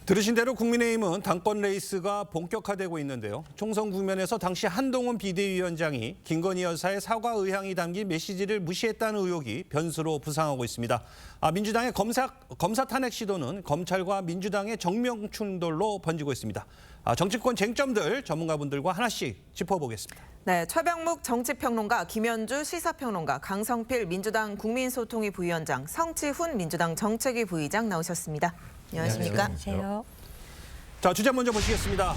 들으신 대로 국민의힘은 당권 레이스가 본격화되고 있는데요. 총선 국면에서 당시 한동훈 비대위원장이 김건희 여사의 사과 의향이 담긴 메시지를 무시했다는 의혹이 변수로 부상하고 있습니다. 민주당의 검사 탄핵 시도는 검찰과 민주당의 정면 충돌로 번지고 있습니다. 정치권 쟁점들 전문가분들과 하나씩 짚어보겠습니다. 네, 최병묵 정치평론가, 김현주 시사평론가, 강성필 민주당 국민소통위 부위원장, 성치훈 민주당 정책위 부의장 나오셨습니다. 안녕하십니까? 안녕하세요. 자, 주제 먼저 보시겠습니다.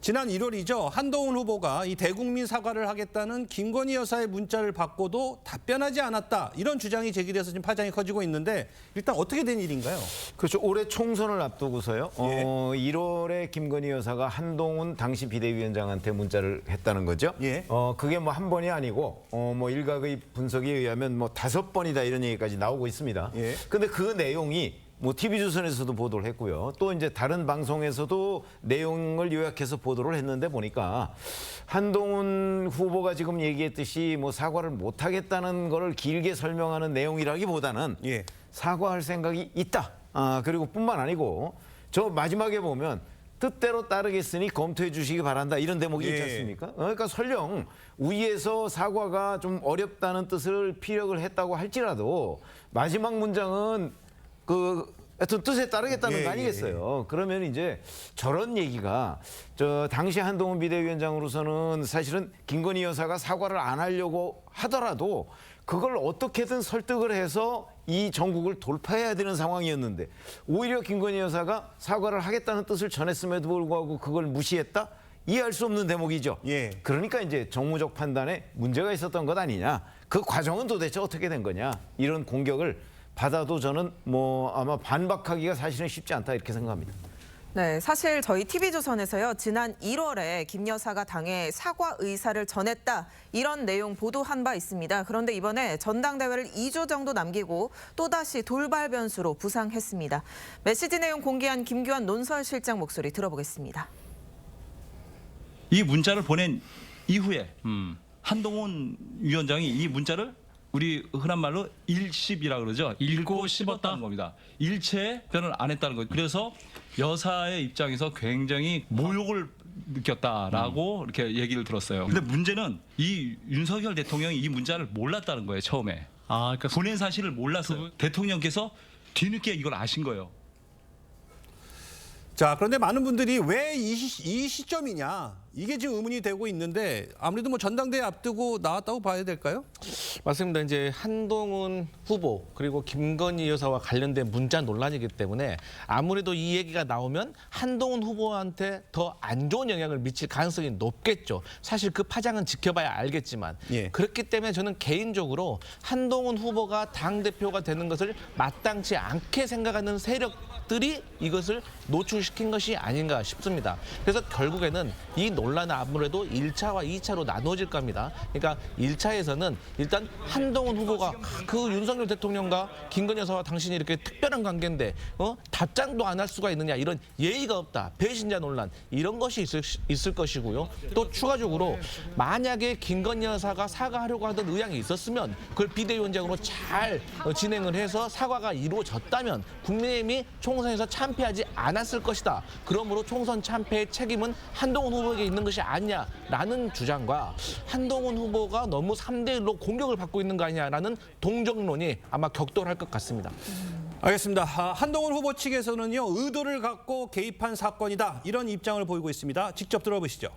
지난 1월이죠. 한동훈 후보가 이 대국민 사과를 하겠다는 김건희 여사의 문자를 받고도 답변하지 않았다. 이런 주장이 제기돼서 지금 파장이 커지고 있는데 일단 어떻게 된 일인가요? 그렇죠. 올해 총선을 앞두고서요. 예. 1월에 김건희 여사가 한동훈 당시 비대위원장한테 문자를 했다는 거죠. 예. 그게 뭐 한 번이 아니고 뭐 일각의 분석에 의하면 뭐 5번이다 이런 얘기까지 나오고 있습니다. 예. 근데 그 내용이 뭐 TV조선에서도 보도를 했고요. 또 이제 다른 방송에서도 내용을 요약해서 보도를 했는데 보니까 한동훈 후보가 지금 얘기했듯이 뭐 사과를 못 하겠다는 거를 길게 설명하는 내용이라기보다는 예. 사과할 생각이 있다. 그리고 뿐만 아니고 저 마지막에 보면 뜻대로 따르겠으니 검토해 주시기 바란다. 이런 대목이 있지 않습니까? 그러니까 설령 위에서 사과가 좀 어렵다는 뜻을 피력을 했다고 할지라도 마지막 문장은 하여튼 뜻에 따르겠다는 거 아니겠어요. 그러면 이제 저런 얘기가 당시 한동훈 비대위원장으로서는 사실은 김건희 여사가 사과를 안 하려고 하더라도 그걸 어떻게든 설득을 해서 이 전국을 돌파해야 되는 상황이었는데 오히려 김건희 여사가 사과를 하겠다는 뜻을 전했음에도 불구하고 그걸 무시했다? 이해할 수 없는 대목이죠. 예. 그러니까 이제 정무적 판단에 문제가 있었던 것 아니냐. 그 과정은 도대체 어떻게 된 거냐. 이런 공격을 받아도 저는 뭐 아마 반박하기가 사실은 쉽지 않다 이렇게 생각합니다. 네, 사실 저희 TV조선에서요. 지난 1월에 김 여사가 당에 사과 의사를 전했다. 이런 내용 보도한 바 있습니다. 그런데 이번에 전당대회를 2주 정도 남기고 또다시 돌발 변수로 부상했습니다. 메시지 내용 공개한 김규환 논설실장 목소리 들어보겠습니다. 이 문자를 보낸 이후에 한동훈 위원장이 이 문자를 우리 흔한 말로 일십이라 그러죠. 읽고 씹었다는 겁니다. 일체의 변을 안 했다는 거예요. 그래서 여사의 입장에서 굉장히 모욕을 느꼈다라고 이렇게 얘기를 들었어요. 근데 문제는 이 윤석열 대통령이 이 문자를 몰랐다는 거예요. 처음에. 그러니까 보낸 사실을 몰랐어요. 대통령께서 뒤늦게 이걸 아신 거예요. 자, 그런데 많은 분들이 왜 이 시점이냐 이게 지금 의문이 되고 있는데 아무래도 뭐 전당대회 앞두고 나왔다고 봐야 될까요? 맞습니다. 이제 한동훈 후보 그리고 김건희 여사와 관련된 문자 논란이기 때문에 아무래도 이 얘기가 나오면 한동훈 후보한테 더 안 좋은 영향을 미칠 가능성이 높겠죠. 사실 그 파장은 지켜봐야 알겠지만 그렇기 때문에 저는 개인적으로 한동훈 후보가 당대표가 되는 것을 마땅치 않게 생각하는 세력들이 이것을 노출시킨 것이 아닌가 싶습니다. 그래서 결국에는 이 논란은 아무래도 1차와 2차로 나누어질 겁니다. 그러니까 1차에서는 일단 한동훈 후보가 그 윤석열 대통령과 김건희 여사와 당신이 이렇게 특별한 관계인데 답장도 안 할 수가 있느냐 이런 예의가 없다. 배신자 논란 이런 것이 있을 것이고요. 또 추가적으로 만약에 김건희 여사가 사과하려고 하던 의향이 있었으면 그걸 비대위원장으로 잘 진행을 해서 사과가 이루어졌다면 국민의힘이 총선에서 참패하지 않았을 것이다. 그러므로 총선 참패의 책임은 한동훈 후보에게 있는 것이 아니냐라는 주장과 한동훈 후보가 너무 3대1로 공격을 받고 있는 거 아니냐라는 동정론이 아마 격돌할 것 같습니다. 알겠습니다. 한동훈 후보 측에서는요. 의도를 갖고 개입한 사건이다. 이런 입장을 보이고 있습니다. 직접 들어보시죠.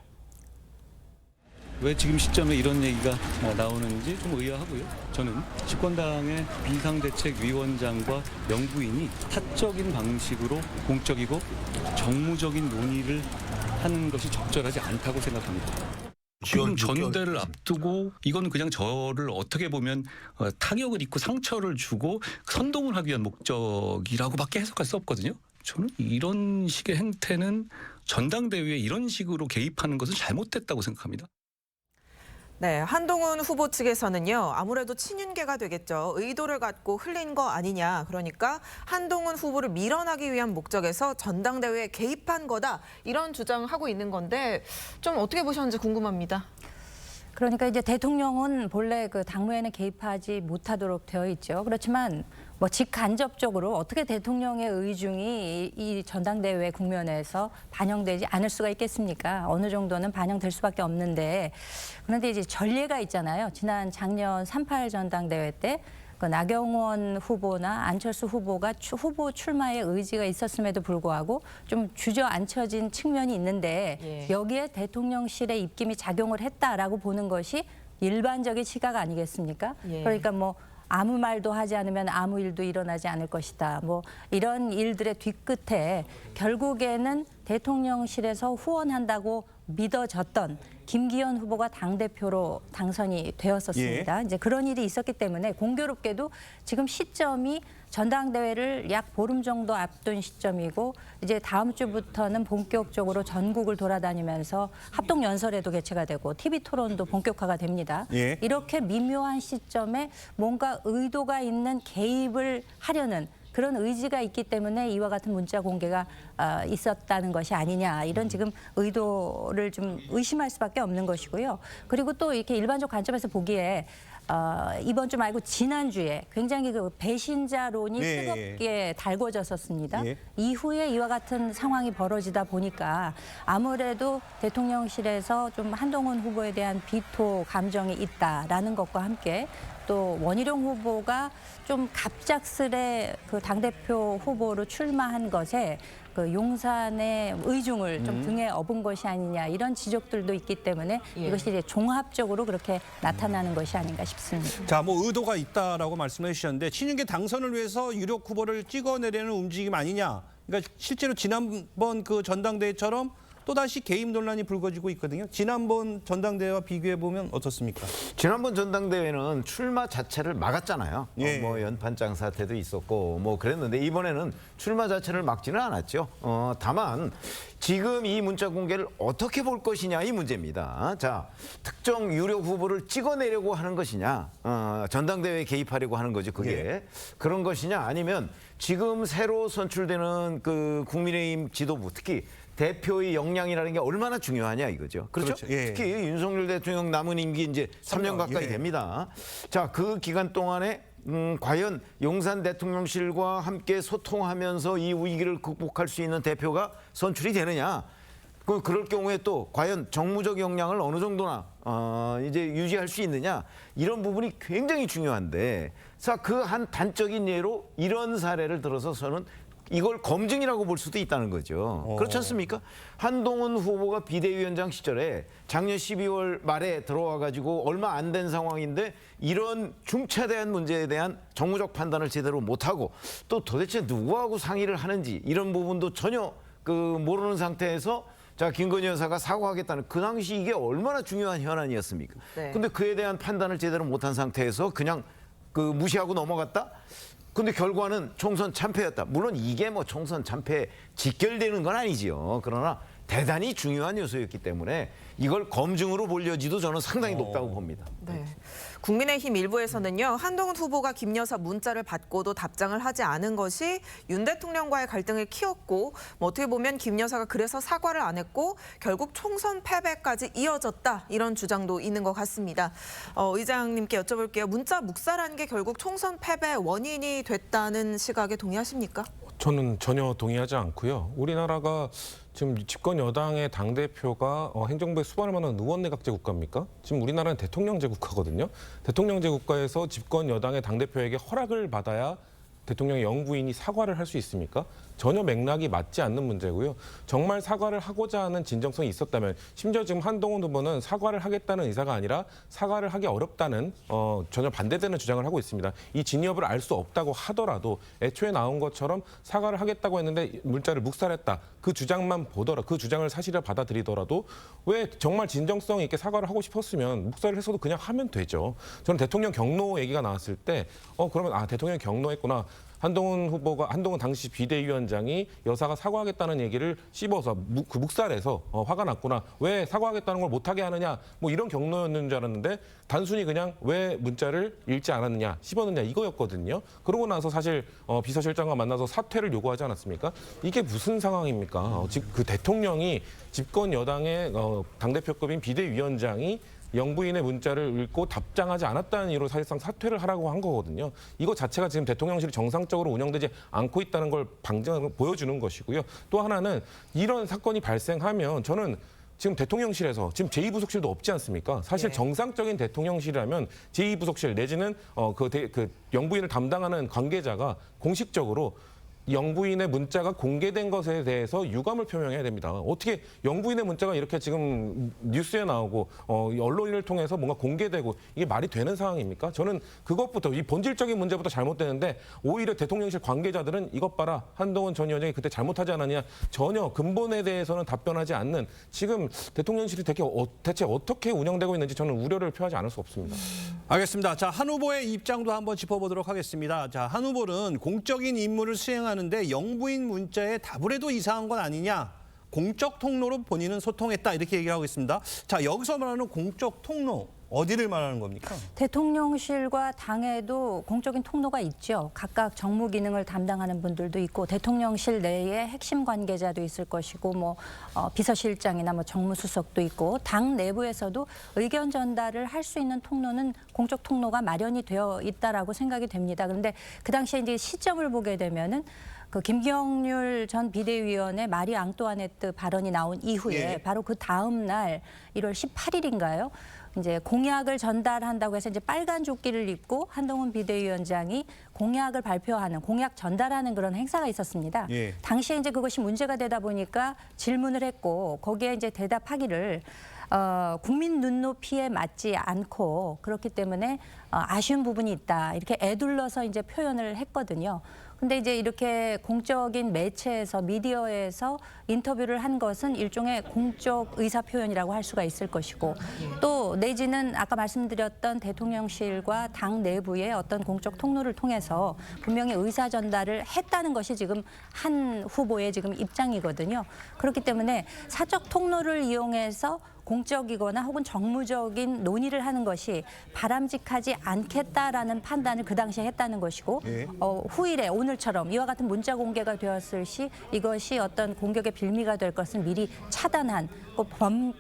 왜 지금 시점에 이런 얘기가 나오는지 좀 의아하고요. 저는 집권당의 비상대책위원장과 명부인이 타적인 방식으로 공적이고 정무적인 논의를 하는 것이 적절하지 않다고 생각합니다. 지금 전대를 앞두고 이건 그냥 저를 어떻게 보면 타격을 입고 상처를 주고 선동을 하기 위한 목적이라고밖에 해석할 수 없거든요. 저는 이런 식의 행태는 전당대회에 이런 식으로 개입하는 것은 잘못됐다고 생각합니다. 네, 한동훈 후보 측에서는요. 아무래도 친윤계가 되겠죠. 의도를 갖고 흘린 거 아니냐. 그러니까 한동훈 후보를 밀어나기 위한 목적에서 전당대회에 개입한 거다. 이런 주장하고 있는 건데 좀 어떻게 보셨는지 궁금합니다. 그러니까 이제 대통령은 본래 그 당무에는 개입하지 못하도록 되어 있죠. 그렇지만 뭐 직간접적으로 어떻게 대통령의 의중이 이 전당대회 국면에서 반영되지 않을 수가 있겠습니까? 어느 정도는 반영될 수밖에 없는데 그런데 이제 전례가 있잖아요. 지난 작년 3.8 전당대회 때 그 나경원 후보나 안철수 후보가 후보 출마의 의지가 있었음에도 불구하고 좀 주저앉혀진 측면이 있는데 예. 여기에 대통령실의 입김이 작용을 했다라고 보는 것이 일반적인 시각 아니겠습니까? 예. 그러니까 뭐 아무 말도 하지 않으면 아무 일도 일어나지 않을 것이다. 뭐 이런 일들의 뒤끝에 결국에는 대통령실에서 후원한다고 믿어졌던 김기현 후보가 당대표로 당선이 되었었습니다. 이제 그런 일이 있었기 때문에 공교롭게도 지금 시점이 전당대회를 약 보름 정도 앞둔 시점이고 이제 다음 주부터는 본격적으로 전국을 돌아다니면서 합동연설회도 개최가 되고 TV 토론도 본격화가 됩니다. 예. 이렇게 미묘한 시점에 뭔가 의도가 있는 개입을 하려는 그런 의지가 있기 때문에 이와 같은 문자 공개가 있었다는 것이 아니냐 이런 지금 의도를 좀 의심할 수밖에 없는 것이고요. 그리고 또 이렇게 일반적 관점에서 보기에 이번 주 말고 지난주에 굉장히 그 배신자론이 네. 뜨겁게 달궈졌었습니다. 예. 이후에 이와 같은 상황이 벌어지다 보니까 아무래도 대통령실에서 좀 한동훈 후보에 대한 비토 감정이 있다라는 것과 함께 또 원희룡 후보가 좀 갑작스레 그 당대표 후보로 출마한 것에 그 용산의 의중을 좀 등에 업은 것이 아니냐 이런 지적들도 있기 때문에 예. 이것이 이제 종합적으로 그렇게 나타나는 것이 아닌가 싶습니다. 자, 뭐 의도가 있다라고 말씀해 주셨는데 친윤계 당선을 위해서 유력 후보를 찍어내려는 움직임 아니냐. 그러니까 실제로 지난번 그 전당대회처럼 또다시 개입 논란이 불거지고 있거든요. 지난번 전당대회와 비교해 보면 어떻습니까? 지난번 전당대회는 출마 자체를 막았잖아요. 예. 뭐 연판장 사태도 있었고 뭐 그랬는데 이번에는 출마 자체를 막지는 않았죠. 다만 지금 이 문자 공개를 어떻게 볼 것이냐 이 문제입니다. 자, 특정 유력 후보를 찍어내려고 하는 것이냐, 전당대회에 개입하려고 하는 거죠. 그게 예. 그런 것이냐 아니면 지금 새로 선출되는 그 국민의힘 지도부 특히 대표의 역량이라는 게 얼마나 중요하냐 이거죠. 그렇죠? 그렇죠. 예. 특히 윤석열 대통령 남은 임기 이제 3년 가까이 예. 됩니다. 자, 그 기간 동안에 과연 용산 대통령실과 함께 소통하면서 이 위기를 극복할 수 있는 대표가 선출이 되느냐? 그럴 경우에 또 과연 정무적 역량을 어느 정도나 이제 유지할 수 있느냐? 이런 부분이 굉장히 중요한데, 자, 그 한 단적인 예로 이런 사례를 들어서 저는 이걸 검증이라고 볼 수도 있다는 거죠. 그렇지 않습니까? 한동훈 후보가 비대위원장 시절에 작년 12월 말에 들어와 가지고 얼마 안 된 상황인데 이런 중차대한 문제에 대한 정무적 판단을 제대로 못하고 또 도대체 누구하고 상의를 하는지 이런 부분도 전혀 그 모르는 상태에서 자, 김건희 여사가 사과하겠다는 그 당시 이게 얼마나 중요한 현안이었습니까? 네. 근데 그에 대한 판단을 제대로 못한 상태에서 그냥 그 무시하고 넘어갔다? 근데 결과는 총선 참패였다. 물론 이게 뭐 총선 참패에 직결되는 건 아니지요. 그러나 대단히 중요한 요소였기 때문에 이걸 검증으로 보려지도 저는 상당히 높다고 봅니다. 네. 국민의힘 일부에서는요. 한동훈 후보가 김 여사 문자를 받고도 답장을 하지 않은 것이 윤 대통령과의 갈등을 키웠고 뭐 어떻게 보면 김 여사가 그래서 사과를 안 했고 결국 총선 패배까지 이어졌다. 이런 주장도 있는 것 같습니다. 의장님께 여쭤볼게요. 문자 묵살한 게 결국 총선 패배 원인이 됐다는 시각에 동의하십니까? 저는 전혀 동의하지 않고요. 우리나라가 지금 집권 여당의 당대표가 행정부에 수반할 만한 의원내각제 국가입니까? 지금 우리나라는 대통령제 국가거든요. 대통령제 국가에서 집권 여당의 당대표에게 허락을 받아야 대통령의 영부인이 사과를 할 수 있습니까? 전혀 맥락이 맞지 않는 문제고요. 정말 사과를 하고자 하는 진정성이 있었다면 심지어 지금 한동훈 후보는 사과를 하겠다는 의사가 아니라 사과를 하기 어렵다는 전혀 반대되는 주장을 하고 있습니다. 이 진위업을 알 수 없다고 하더라도 애초에 나온 것처럼 사과를 하겠다고 했는데 문자를 묵살했다. 그 주장만 보더라도 그 주장을 사실을 받아들이더라도 왜 정말 진정성 있게 사과를 하고 싶었으면 묵살을 했어도 그냥 하면 되죠. 저는 대통령 경로 얘기가 나왔을 때 그러면 대통령 경로했구나. 한동훈 당시 비대위원장이 여사가 사과하겠다는 얘기를 씹어서 그 묵살해서 화가 났구나. 왜 사과하겠다는 걸 못하게 하느냐. 뭐 이런 경로였는 줄 알았는데 단순히 그냥 왜 문자를 읽지 않았느냐, 씹었느냐 이거였거든요. 그러고 나서 사실 비서실장과 만나서 사퇴를 요구하지 않았습니까? 이게 무슨 상황입니까? 그 대통령이 집권 여당의 당대표급인 비대위원장이 영부인의 문자를 읽고 답장하지 않았다는 이유로 사실상 사퇴를 하라고 한 거거든요. 이거 자체가 지금 대통령실이 정상적으로 운영되지 않고 있다는 걸 보여주는 것이고요. 또 하나는 이런 사건이 발생하면 저는 지금 대통령실에서 지금 제2부속실도 없지 않습니까? 사실 정상적인 대통령실이라면 제2부속실 내지는 그 영부인을 담당하는 관계자가 공식적으로 영부인의 문자가 공개된 것에 대해서 유감을 표명해야 됩니다. 어떻게 영부인의 문자가 이렇게 지금 뉴스에 나오고 언론을 통해서 뭔가 공개되고 이게 말이 되는 상황입니까? 저는 그것부터 이 본질적인 문제부터 잘못되는데 오히려 대통령실 관계자들은 이것 봐라 한동훈 전 위원장이 그때 잘못하지 않았냐 전혀 근본에 대해서는 답변하지 않는 지금 대통령실이 대체 어떻게 운영되고 있는지 저는 우려를 표하지 않을 수 없습니다. 알겠습니다. 자, 한 후보의 입장도 한번 짚어보도록 하겠습니다. 자, 한 후보는 공적인 임무를 수행하는데 영부인 문자에 답을 해도 이상한 건 아니냐. 공적 통로로 본인은 소통했다 이렇게 얘기하고 있습니다. 자, 여기서 말하는 공적 통로 어디를 말하는 겁니까? 대통령실과 당에도 공적인 통로가 있죠. 각각 정무 기능을 담당하는 분들도 있고 대통령실 내에 핵심 관계자도 있을 것이고 비서실장이나 정무수석도 있고 당 내부에서도 의견 전달을 할 수 있는 통로는 공적 통로가 마련이 되어 있다라고 생각이 됩니다. 그런데 그 당시에 이제 시점을 보게 되면은 그 김경률 전 비대위원의 마리 앙뚜아네트 발언이 나온 이후에 바로 그 다음 날 1월 18일인가요? 이제 공약을 전달한다고 해서 이제 빨간 조끼를 입고 한동훈 비대위원장이 공약을 발표하는, 공약 전달하는 그런 행사가 있었습니다. 당시에 이제 그것이 문제가 되다 보니까 질문을 했고 거기에 이제 대답하기를 국민 눈높이에 맞지 않고 그렇기 때문에 아쉬운 부분이 있다. 이렇게 애둘러서 이제 표현을 했거든요. 근데 이제 이렇게 공적인 매체에서 미디어에서 인터뷰를 한 것은 일종의 공적 의사 표현이라고 할 수가 있을 것이고 또 내지는 아까 말씀드렸던 대통령실과 당 내부의 어떤 공적 통로를 통해서 분명히 의사 전달을 했다는 것이 지금 한 후보의 지금 입장이거든요. 그렇기 때문에 사적 통로를 이용해서 공적이거나 혹은 정무적인 논의를 하는 것이 바람직하지 않겠다라는 판단을 그 당시에 했다는 것이고 후일에 오늘처럼 이와 같은 문자 공개가 되었을 시 이것이 어떤 공격의 빌미가 될 것은 미리 차단한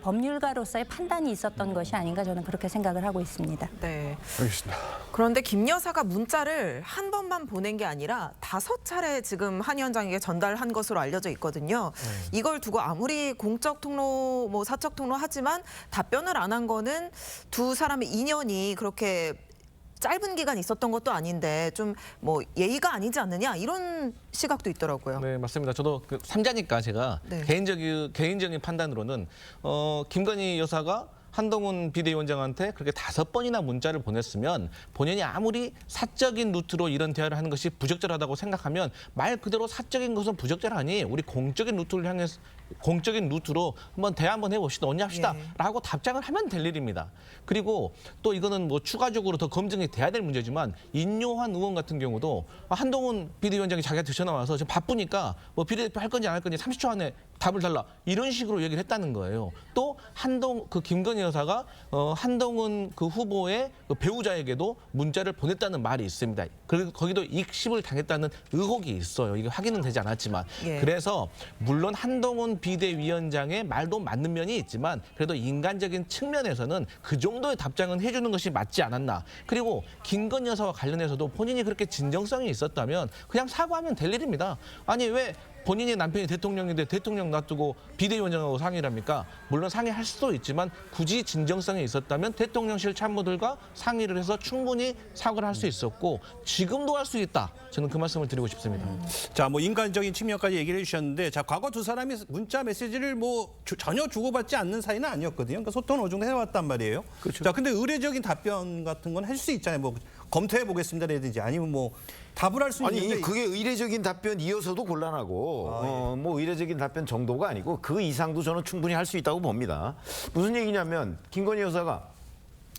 법률가로서의 판단이 있었던 것이 아닌가 저는 그렇게 생각을 하고 있습니다. 네. 알겠습니다. 그런데 김 여사가 문자를 한 번만 보낸 게 아니라 5차례 지금 한 위원장에게 전달한 것으로 알려져 있거든요. 이걸 두고 아무리 공적 통로, 사적 통로 하지만 답변을 안 한 거는 두 사람의 인연이 그렇게 짧은 기간 있었던 것도 아닌데 좀 예의가 아니지 않느냐 이런 시각도 있더라고요. 네, 맞습니다. 저도 그 3자니까 제가 개인적인 판단으로는 김건희 여사가 한동훈 비대위원장한테 그렇게 5번이나 문자를 보냈으면 본인이 아무리 사적인 루트로 이런 대화를 하는 것이 부적절하다고 생각하면 말 그대로 사적인 것은 부적절하니 우리 공적인 루트를 향해서 공적인 루트로 한번 대화 한번 해봅시다. 언니합시다라고 답장을 하면 될 일입니다. 그리고 또 이거는 추가적으로 더 검증이 돼야 될 문제지만 인요한 의원 같은 경우도 한동훈 비대위원장이 자기한테 전화 와서 지금 바쁘니까 비례대표 할 건지 안 할 건지 30초 안에 답을 달라 이런 식으로 얘기를 했다는 거예요. 또 김건희 여사가 한동훈 그 후보의 그 배우자에게도 문자를 보냈다는 말이 있습니다. 그리고 거기도 익십을 당했다는 의혹이 있어요. 이게 확인은 되지 않았지만 그래서 물론 한동훈 비대위원장의 말도 맞는 면이 있지만 그래도 인간적인 측면에서는 그 정도의 답장은 해주는 것이 맞지 않았나. 그리고 김건희 여사와 관련해서도 본인이 그렇게 진정성이 있었다면 그냥 사과하면 될 일입니다. 아니 왜 본인의 남편이 대통령인데 대통령 놔두고 비대위원장하고 상의를 합니까? 물론 상의할 수도 있지만 굳이 진정성이 있었다면 대통령실 참모들과 상의를 해서 충분히 사과를 할 수 있었고 지금도 할 수 있다. 저는 그 말씀을 드리고 싶습니다. 자, 인간적인 측면까지 얘기를 해주셨는데, 자, 과거 두 사람이 문자 메시지를 전혀 주고받지 않는 사이는 아니었거든요. 그러니까 소통을 어느 정도 해왔단 말이에요. 그렇죠. 자, 근데 의례적인 답변 같은 건 할 수 있잖아요. 검토해 보겠습니다라든지 아니면 답을 할 수 있는데. 아니 그게 의례적인 답변이어서도 곤란하고 의례적인 답변 정도가 아니고 그 이상도 저는 충분히 할 수 있다고 봅니다. 무슨 얘기냐면 김건희 여사가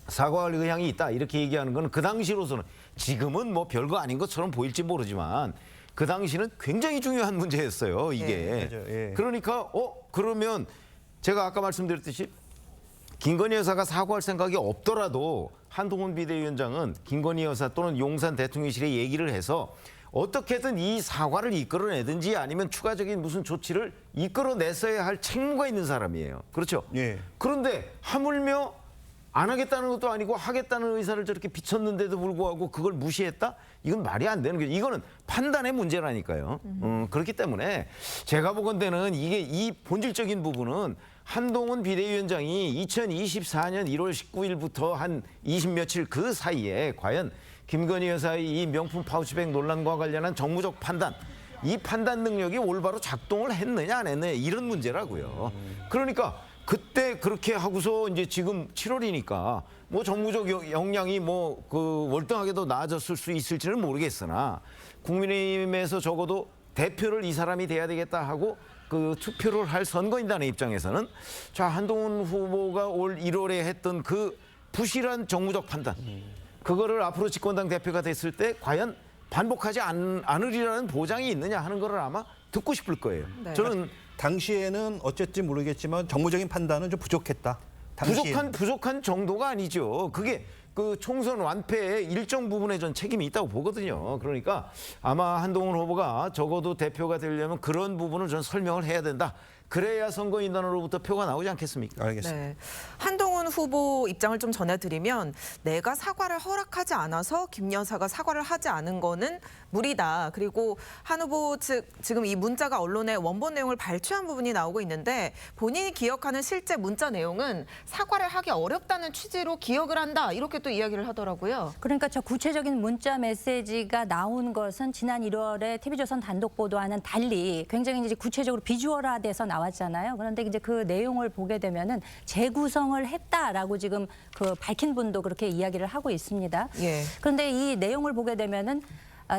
사과할 의향이 있다 이렇게 얘기하는 거는 그 당시로서는 지금은 별거 아닌 것처럼 보일지 모르지만 그 당시는 굉장히 중요한 문제였어요. 이게. 그러니까 그러면 제가 아까 말씀드렸듯이 김건희 여사가 사과할 생각이 없더라도 한동훈 비대위원장은 김건희 여사 또는 용산 대통령실에 얘기를 해서 어떻게든 이 사과를 이끌어내든지 아니면 추가적인 무슨 조치를 이끌어냈어야 할 책무가 있는 사람이에요. 그렇죠? 그런데 하물며 안 하겠다는 것도 아니고 하겠다는 의사를 저렇게 비쳤는데도 불구하고 그걸 무시했다? 이건 말이 안 되는 거죠. 이거는 판단의 문제라니까요. 그렇기 때문에 제가 보건대는 이게 이 본질적인 부분은 한동훈 비대위원장이 2024년 1월 19일부터 한 20 며칠 그 사이에 과연 김건희 여사의 이 명품 파우치백 논란과 관련한 정무적 판단, 이 판단 능력이 올바로 작동을 했느냐 안 했느냐 이런 문제라고요. 그러니까 그때 그렇게 하고서 이제 지금 7월이니까 뭐 정무적 역량이 뭐 그 월등하게도 나아졌을 수 있을지는 모르겠으나 국민의힘에서 적어도 대표를 이 사람이 돼야 되겠다 하고 그 투표를 할 선거인단의 입장에서는 자 한동훈 후보가 올 1월에 했던 그 부실한 정무적 판단 그거를 앞으로 집권당 대표가 됐을 때 과연 반복하지 않으리라는 보장이 있느냐 하는 거를 아마 듣고 싶을 거예요. 네. 저는 당시에는 어쨌든 모르겠지만 정무적인 판단은 좀 부족했다. 당시에는. 부족한 정도가 아니죠. 그게 그 총선 완패의 일정 부분에 전 책임이 있다고 보거든요. 그러니까 아마 한동훈 후보가 적어도 대표가 되려면 그런 부분을 전 설명을 해야 된다. 그래야 선거인단으로부터 표가 나오지 않겠습니까? 알겠습니다. 네. 한동훈 후보 입장을 좀 전해드리면 내가 사과를 허락하지 않아서 김 여사가 사과를 하지 않은 거는 무리다. 그리고 한 후보 측 지금 이 문자가 언론에 원본 내용을 발췌한 부분이 나오고 있는데 본인이 기억하는 실제 문자 내용은 사과를 하기 어렵다는 취지로 기억을 한다. 이렇게 또 이야기를 하더라고요. 그러니까 저 구체적인 문자 메시지가 나온 것은 지난 1월에 TV조선 단독 보도와는 달리 굉장히 이제 구체적으로 비주얼화돼서 나왔잖아요. 그런데 이제 그 내용을 보게 되면은 재구성을 했다라고 지금 그 밝힌 분도 그렇게 이야기를 하고 있습니다. 예. 그런데 이 내용을 보게 되면은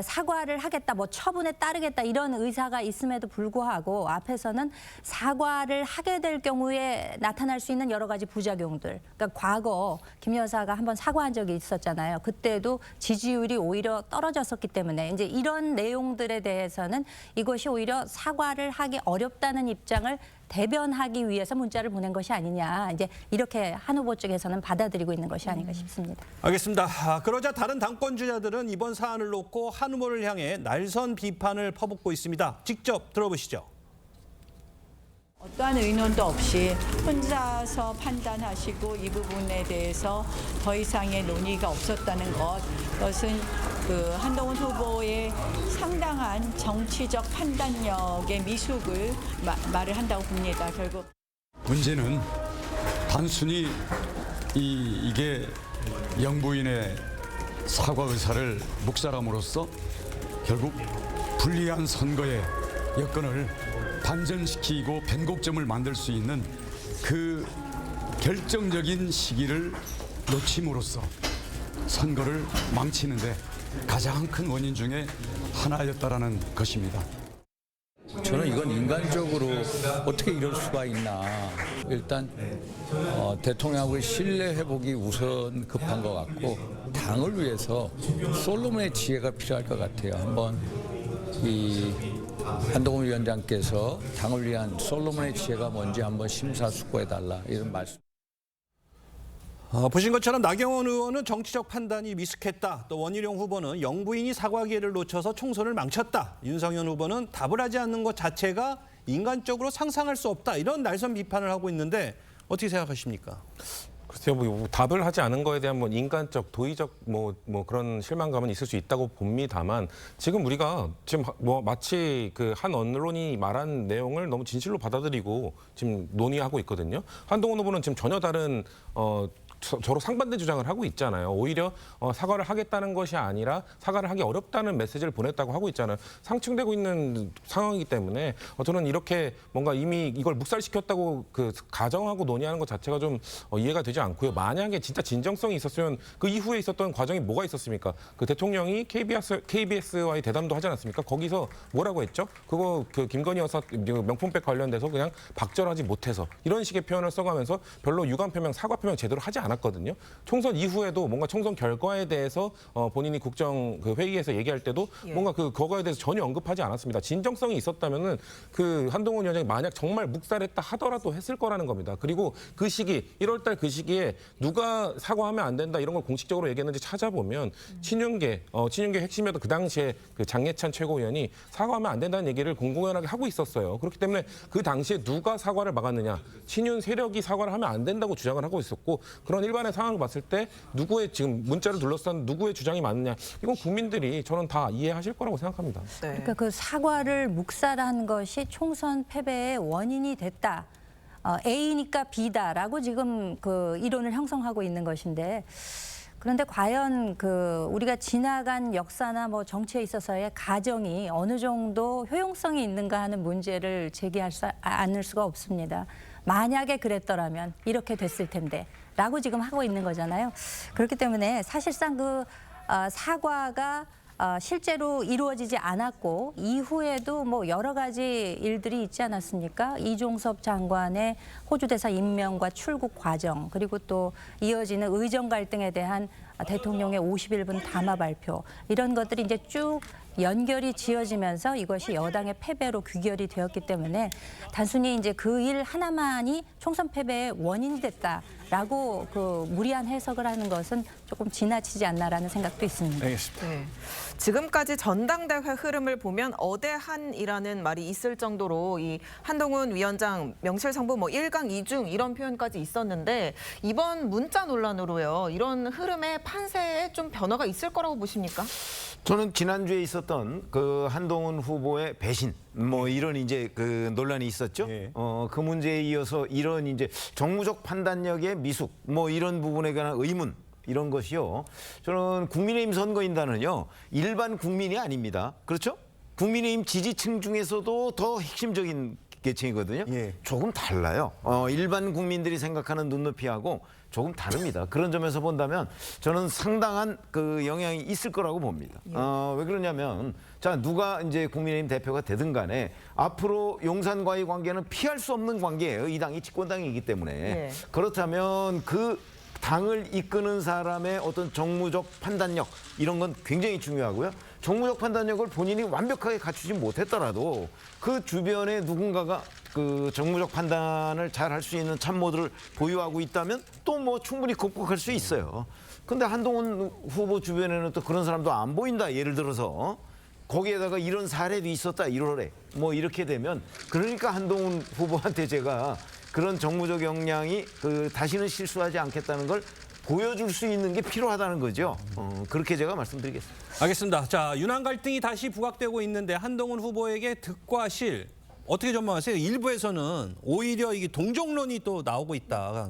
사과를 하겠다, 뭐 처분에 따르겠다 이런 의사가 있음에도 불구하고 앞에서는 사과를 하게 될 경우에 나타날 수 있는 여러 가지 부작용들. 그러니까 과거 김 여사가 한번 사과한 적이 있었잖아요. 그때도 지지율이 오히려 떨어졌었기 때문에 이제 이런 내용들에 대해서는 이것이 오히려 사과를 하기 어렵다는 입장을 대변하기 위해서 문자를 보낸 것이 아니냐. 이제 이렇게 한 후보 쪽에서는 받아들이고 있는 것이 아닌가 싶습니다. 알겠습니다. 그러자 다른 당권 주자들은 이번 사안을 놓고 한 후보를 향해 날선 비판을 퍼붓고 있습니다. 직접 들어보시죠. 어떠한 의논도 없이 혼자서 판단하시고 이 부분에 대해서 더 이상의 논의가 없었다는 것, 그것은 그 한동훈 후보의 상당한 정치적 판단력의 미숙을 말을 한다고 봅니다. 결국 문제는 단순히 이게 영부인의 사과 의사를 묵살함으로써 결국 불리한 선거의 여건을 반전시키고 변곡점을 만들 수 있는 그 결정적인 시기를 놓침으로써 선거를 망치는데 가장 큰 원인 중에 하나였다라는 것입니다. 저는 이건 인간적으로 어떻게 이럴 수가 있나. 일단 대통령하고의 신뢰 회복이 우선 급한 것 같고 당을 위해서 솔로몬의 지혜가 필요할 것 같아요. 한번 이 한동훈 위원장께서 당을 위한 솔로몬의 지혜가 뭔지 한번 심사숙고해달라 이런 말씀. 보신 것처럼 나경원 의원은 정치적 판단이 미숙했다. 또 원희룡 후보는 영부인이 사과 기회를 놓쳐서 총선을 망쳤다. 윤석열 후보는 답을 하지 않는 것 자체가 인간적으로 상상할 수 없다. 이런 날선 비판을 하고 있는데 어떻게 생각하십니까? 글쎄요, 뭐 답을 하지 않은 거에 대한 뭐 인간적, 도의적 뭐 그런 실망감은 있을 수 있다고 봅니다만 지금 우리가 지금 뭐 마치 그 한 언론이 말한 내용을 너무 진실로 받아들이고 지금 논의하고 있거든요. 한동훈 후보는 지금 전혀 다른 저로 상반된 주장을 하고 있잖아요. 오히려 사과를 하겠다는 것이 아니라 사과를 하기 어렵다는 메시지를 보냈다고 하고 있잖아요. 상충되고 있는 상황이기 때문에 저는 이렇게 뭔가 이미 이걸 묵살시켰다고 그 가정하고 논의하는 것 자체가 좀 이해가 되지 않고요. 만약에 진짜 진정성이 있었으면 그 이후에 있었던 과정이 뭐가 있었습니까? 그 대통령이 KBS와의 대담도 하지 않았습니까? 거기서 뭐라고 했죠? 그거 그 김건희 여사 명품백 관련돼서 그냥 박절하지 못해서 이런 식의 표현을 써가면서 별로 유감 표명, 사과 표명 제대로 하지 않았거든요. 총선 이후에도 뭔가 총선 결과에 대해서 본인이 국정 그 회의에서 얘기할 때도 뭔가 그거에 대해서 전혀 언급하지 않았습니다. 진정성이 있었다면은 그 한동훈 위원장이 만약 정말 묵살했다 하더라도 했을 거라는 겁니다. 그리고 그 시기 1월달 그 시기에 누가 사과하면 안 된다 이런 걸 공식적으로 얘기했는지 찾아보면 친윤계 핵심이었던 그 당시에 그 장예찬 최고위원이 사과하면 안 된다는 얘기를 공공연하게 하고 있었어요. 그렇기 때문에 그 당시에 누가 사과를 막았느냐? 친윤 세력이 사과를 하면 안 된다고 주장을 하고 있었고 그런 그런 일반의 상황을 봤을 때 누구의 지금 문자를 둘러싼 누구의 주장이 맞느냐 이건 국민들이 저는 다 이해하실 거라고 생각합니다. 네. 그러니까 그 사과를 묵살한 것이 총선 패배의 원인이 됐다. A니까 B다라고 지금 그 이론을 형성하고 있는 것인데 그런데 과연 그 우리가 지나간 역사나 뭐 정치에 있어서의 가정이 어느 정도 효용성이 있는가 하는 문제를 제기할 않을 수가 없습니다. 만약에 그랬더라면 이렇게 됐을 텐데라고 지금 하고 있는 거잖아요. 그렇기 때문에 사실상 그 사과가 실제로 이루어지지 않았고 이후에도 뭐 여러 가지 일들이 있지 않았습니까? 이종섭 장관의 호주 대사 임명과 출국 과정 그리고 또 이어지는 의정 갈등에 대한 대통령의 51분 담화 발표 이런 것들이 이제 쭉 연결이 지어지면서 이것이 여당의 패배로 귀결이 되었기 때문에 단순히 이제 그 일 하나만이 총선 패배의 원인이 됐다라고 그 무리한 해석을 하는 것은 조금 지나치지 않나라는 생각도 있습니다. 알겠습니다. 네. 지금까지 전당대회 흐름을 보면 어대한이라는 말이 있을 정도로 이 한동훈 위원장 명실상부 뭐 1강 2중 이런 표현까지 있었는데 이번 문자 논란으로요. 이런 흐름의 판세에 좀 변화가 있을 거라고 보십니까? 저는 지난주에 있었던 그 한동훈 후보의 배신 뭐 이런 이제 그 논란이 있었죠. 예. 그 문제에 이어서 이런 이제 정무적 판단력의 미숙 뭐 이런 부분에 관한 의문 이런 것이요. 저는 국민의힘 선거인단은요. 일반 국민이 아닙니다. 그렇죠? 국민의힘 지지층 중에서도 더 핵심적인 계층이거든요. 예. 조금 달라요. 일반 국민들이 생각하는 눈높이하고 조금 다릅니다. 그런 점에서 본다면 저는 상당한 그 영향이 있을 거라고 봅니다. 왜 그러냐면 자 누가 이제 국민의힘 대표가 되든 간에 앞으로 용산과의 관계는 피할 수 없는 관계예요. 이 당이 집권당이기 때문에 네. 그렇다면 그 당을 이끄는 사람의 어떤 정무적 판단력 이런 건 굉장히 중요하고요. 정무적 판단력을 본인이 완벽하게 갖추지 못했더라도 그 주변에 누군가가 그 정무적 판단을 잘 할 수 있는 참모들을 보유하고 있다면 또 뭐 충분히 극복할 수 있어요. 근데 한동훈 후보 주변에는 또 그런 사람도 안 보인다. 예를 들어서 거기에다가 이런 사례도 있었다. 1월에 뭐 이렇게 되면 그러니까 한동훈 후보한테 제가 그런 정무적 역량이 그 다시는 실수하지 않겠다는 걸 보여줄 수 있는 게 필요하다는 거죠. 그렇게 제가 말씀드리겠습니다. 알겠습니다. 자, 윤한 갈등이 다시 부각되고 있는데 한동훈 후보에게 득과 실 어떻게 전망하세요? 일부에서는 오히려 이게 동정론이 또 나오고 있다.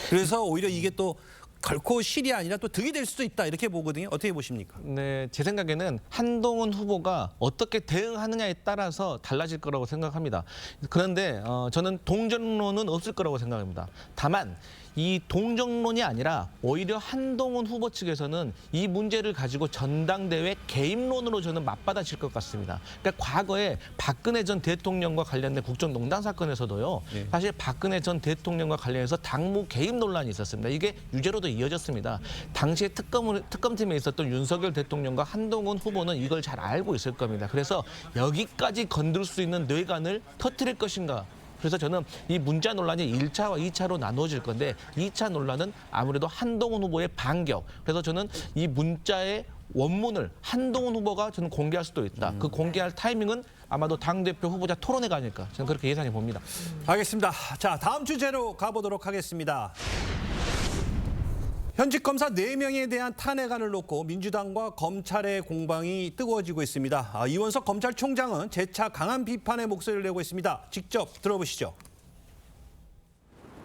그래서 오히려 이게 또 결코 실이 아니라 또 득이 될 수도 있다 이렇게 보거든요. 어떻게 보십니까? 네, 제 생각에는 한동훈 후보가 어떻게 대응하느냐에 따라서 달라질 거라고 생각합니다. 그런데 저는 동정론은 없을 거라고 생각합니다. 다만 이 동정론이 아니라 오히려 한동훈 후보 측에서는 이 문제를 가지고 전당대회 개입론으로 저는 맞받아칠 것 같습니다. 그러니까 과거에 박근혜 전 대통령과 관련된 국정농단 사건에서도요. 네. 사실 박근혜 전 대통령과 관련해서 당무 개입 논란이 있었습니다. 이게 유죄로도 이어졌습니다. 당시에 특검팀에 있었던 윤석열 대통령과 한동훈 후보는 이걸 잘 알고 있을 겁니다. 그래서 여기까지 건들 수 있는 뇌관을 터뜨릴 것인가. 그래서 저는 이 문자 논란이 1차와 2차로 나누어질 건데 2차 논란은 아무래도 한동훈 후보의 반격. 그래서 저는 이 문자의 원문을 한동훈 후보가 저는 공개할 수도 있다. 그 공개할 타이밍은 아마도 당대표 후보자 토론회가 아닐까. 저는 그렇게 예상해 봅니다. 알겠습니다. 자, 다음 주제로 가보도록 하겠습니다. 현직 검사 4명에 대한 탄핵안을 놓고 민주당과 검찰의 공방이 뜨거워지고 있습니다. 이원석 검찰총장은 재차 강한 비판의 목소리를 내고 있습니다. 직접 들어보시죠.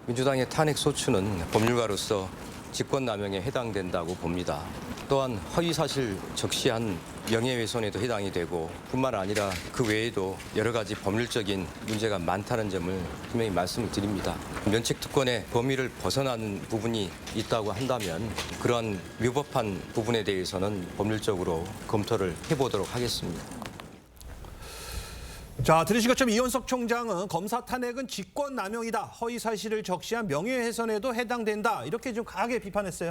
민주당의 탄핵 소추는 법률가로서 직권남용에 해당된다고 봅니다. 또한 허위사실 적시한 명예훼손에도 해당이 되고 뿐만 아니라 그 외에도 여러 가지 법률적인 문제가 많다는 점을 분명히 말씀을 드립니다. 면책특권의 범위를 벗어나는 부분이 있다고 한다면 그러한 위법한 부분에 대해서는 법률적으로 검토를 해보도록 하겠습니다. 자, 들으신 것처럼 이원석 총장은 검사 탄핵은 직권남용이다. 허위사실을 적시한 명예훼손에도 해당된다. 이렇게 좀 강하게 비판했어요.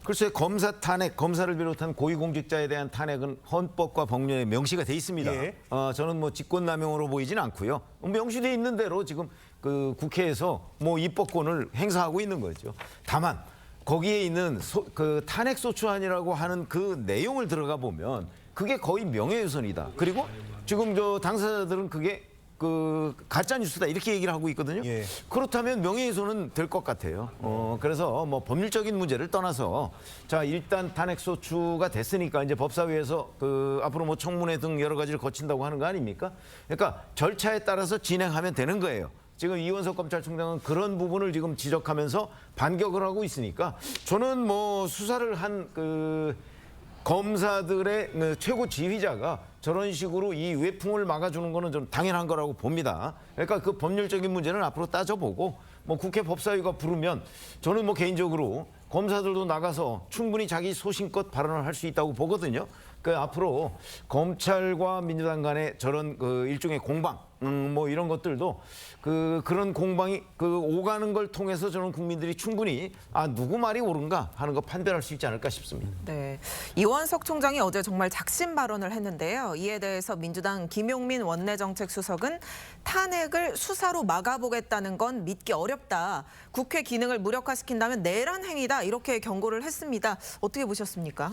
글쎄 검사 탄핵, 검사를 비롯한 고위공직자에 대한 탄핵은 헌법과 법률에 명시가 돼 있습니다. 예. 저는 뭐 직권남용으로 보이진 않고요. 명시돼 있는 대로 지금 그 국회에서 뭐 입법권을 행사하고 있는 거죠. 다만 거기에 있는 그 탄핵 소추안이라고 하는 그 내용을 들어가 보면 그게 거의 명예훼손이다. 그리고 지금 저 당사자들은 그게 그 가짜 뉴스다 이렇게 얘기를 하고 있거든요. 예. 그렇다면 명예훼손은 될 것 같아요. 그래서 뭐 법률적인 문제를 떠나서 자 일단 탄핵 소추가 됐으니까 이제 법사위에서 그 앞으로 뭐 청문회 등 여러 가지를 거친다고 하는 거 아닙니까? 그러니까 절차에 따라서 진행하면 되는 거예요. 지금 이원석 검찰총장은 그런 부분을 지금 지적하면서 반격을 하고 있으니까 저는 뭐 수사를 한 그 검사들의 최고 지휘자가 저런 식으로 이 외풍을 막아주는 거는 좀 당연한 거라고 봅니다. 그러니까 그 법률적인 문제는 앞으로 따져보고 뭐 국회 법사위가 부르면 저는 뭐 개인적으로 검사들도 나가서 충분히 자기 소신껏 발언을 할 수 있다고 보거든요. 그 앞으로 검찰과 민주당 간의 저런 그 일종의 공방, 뭐 이런 것들도 그런 공방이 오가는 걸 통해서 저는 국민들이 충분히 누구 말이 옳은가 하는 거 판별할 수 있지 않을까 싶습니다. 네, 이원석 총장이 어제 정말 작심 발언을 했는데요. 이에 대해서 민주당 김용민 원내정책수석은 탄핵을 수사로 막아보겠다는 건 믿기 어렵다. 국회 기능을 무력화시킨다면 내란 행위다. 이렇게 경고를 했습니다. 어떻게 보셨습니까?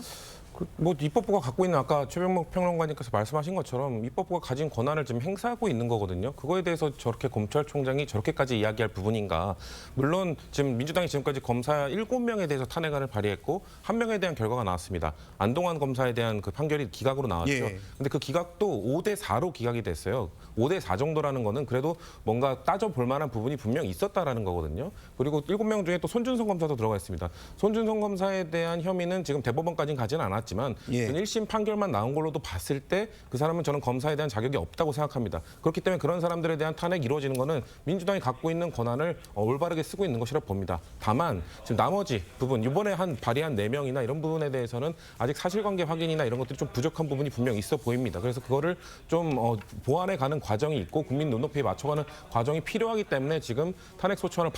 뭐 입법부가 갖고 있는 아까 최병목 평론가님께서 말씀하신 것처럼 입법부가 가진 권한을 지금 행사하고 있는 거거든요. 그거에 대해서 저렇게 검찰총장이 저렇게까지 이야기할 부분인가. 물론 지금 민주당이 지금까지 검사 7명에 대해서 탄핵안을 발의했고 1명에 대한 결과가 나왔습니다. 안동환 검사에 대한 그 판결이 기각으로 나왔죠. 예. 근데 그 기각도 5대 4로 기각이 됐어요. 5대 4 정도라는 거는 그래도 뭔가 따져볼 만한 부분이 분명히 있었다라는 거거든요. 그리고 7명 중에 또 손준성 검사도 들어가 있습니다. 손준성 검사에 대한 혐의는 지금 대법원까지는 가지는 않았지만 예. 1심 판결만 나온 걸로도 봤을 때 그 사람은 저는 검사에 대한 자격이 없다고 생각합니다. 그렇기 때문에 그런 사람들에 대한 탄핵이 이루어지는 거는 민주당이 갖고 있는 권한을 올바르게 쓰고 있는 것이라 봅니다. 다만 지금 나머지 부분 이번에 발의한 4명이나 이런 부분에 대해서는 아직 사실관계 확인이나 이런 것들이 좀 부족한 부분이 분명히 있어 보입니다. 그래서 그거를 좀 보완해 가는 과정이 있고 국민 눈높이에 맞춰가는 과정이 필요하기 때문에 지금 탄핵소추안을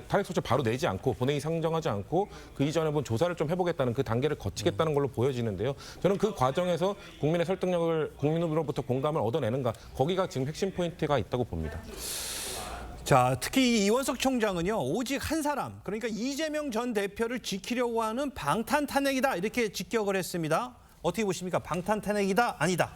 탄핵소추를 바로 내지 않고 본회의 상정하지 않고 그 이전에 조사를 좀 해보겠다는 그 단계를 거치겠다는 걸로 보여지는데요. 저는 그 과정에서 국민의 설득력을 국민으로부터 공감을 얻어내는가 거기가 지금 핵심 포인트가 있다고 봅니다. 자, 특히 이원석 총장은요, 오직 한 사람, 그러니까 이재명 전 대표를 지키려고 하는 방탄 탄핵이다 이렇게 직격을 했습니다. 어떻게 보십니까? 방탄 탄핵이다, 아니다?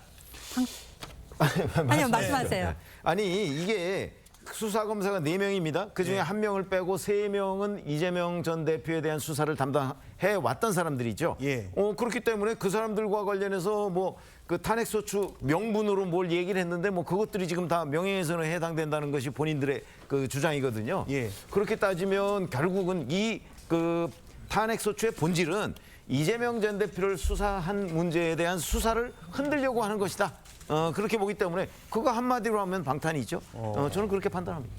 아니요, 말씀하세요. 아니 이게 수사검사가 4명입니다. 그중에 1명을 빼고 3명은 이재명 전 대표에 대한 수사를 담당해 왔던 사람들이죠. 예. 그렇기 때문에 그 사람들과 관련해서 뭐 그 탄핵소추 명분으로 뭘 얘기를 했는데 뭐 그것들이 지금 다 명예훼손에 해당된다는 것이 본인들의 그 주장이거든요. 예. 그렇게 따지면 결국은 이 그 탄핵소추의 본질은 이재명 전 대표를 수사한 문제에 대한 수사를 흔들려고 하는 것이다. 그렇게 보기 때문에 그거 한마디로 하면 방탄이죠. 저는 그렇게 판단합니다.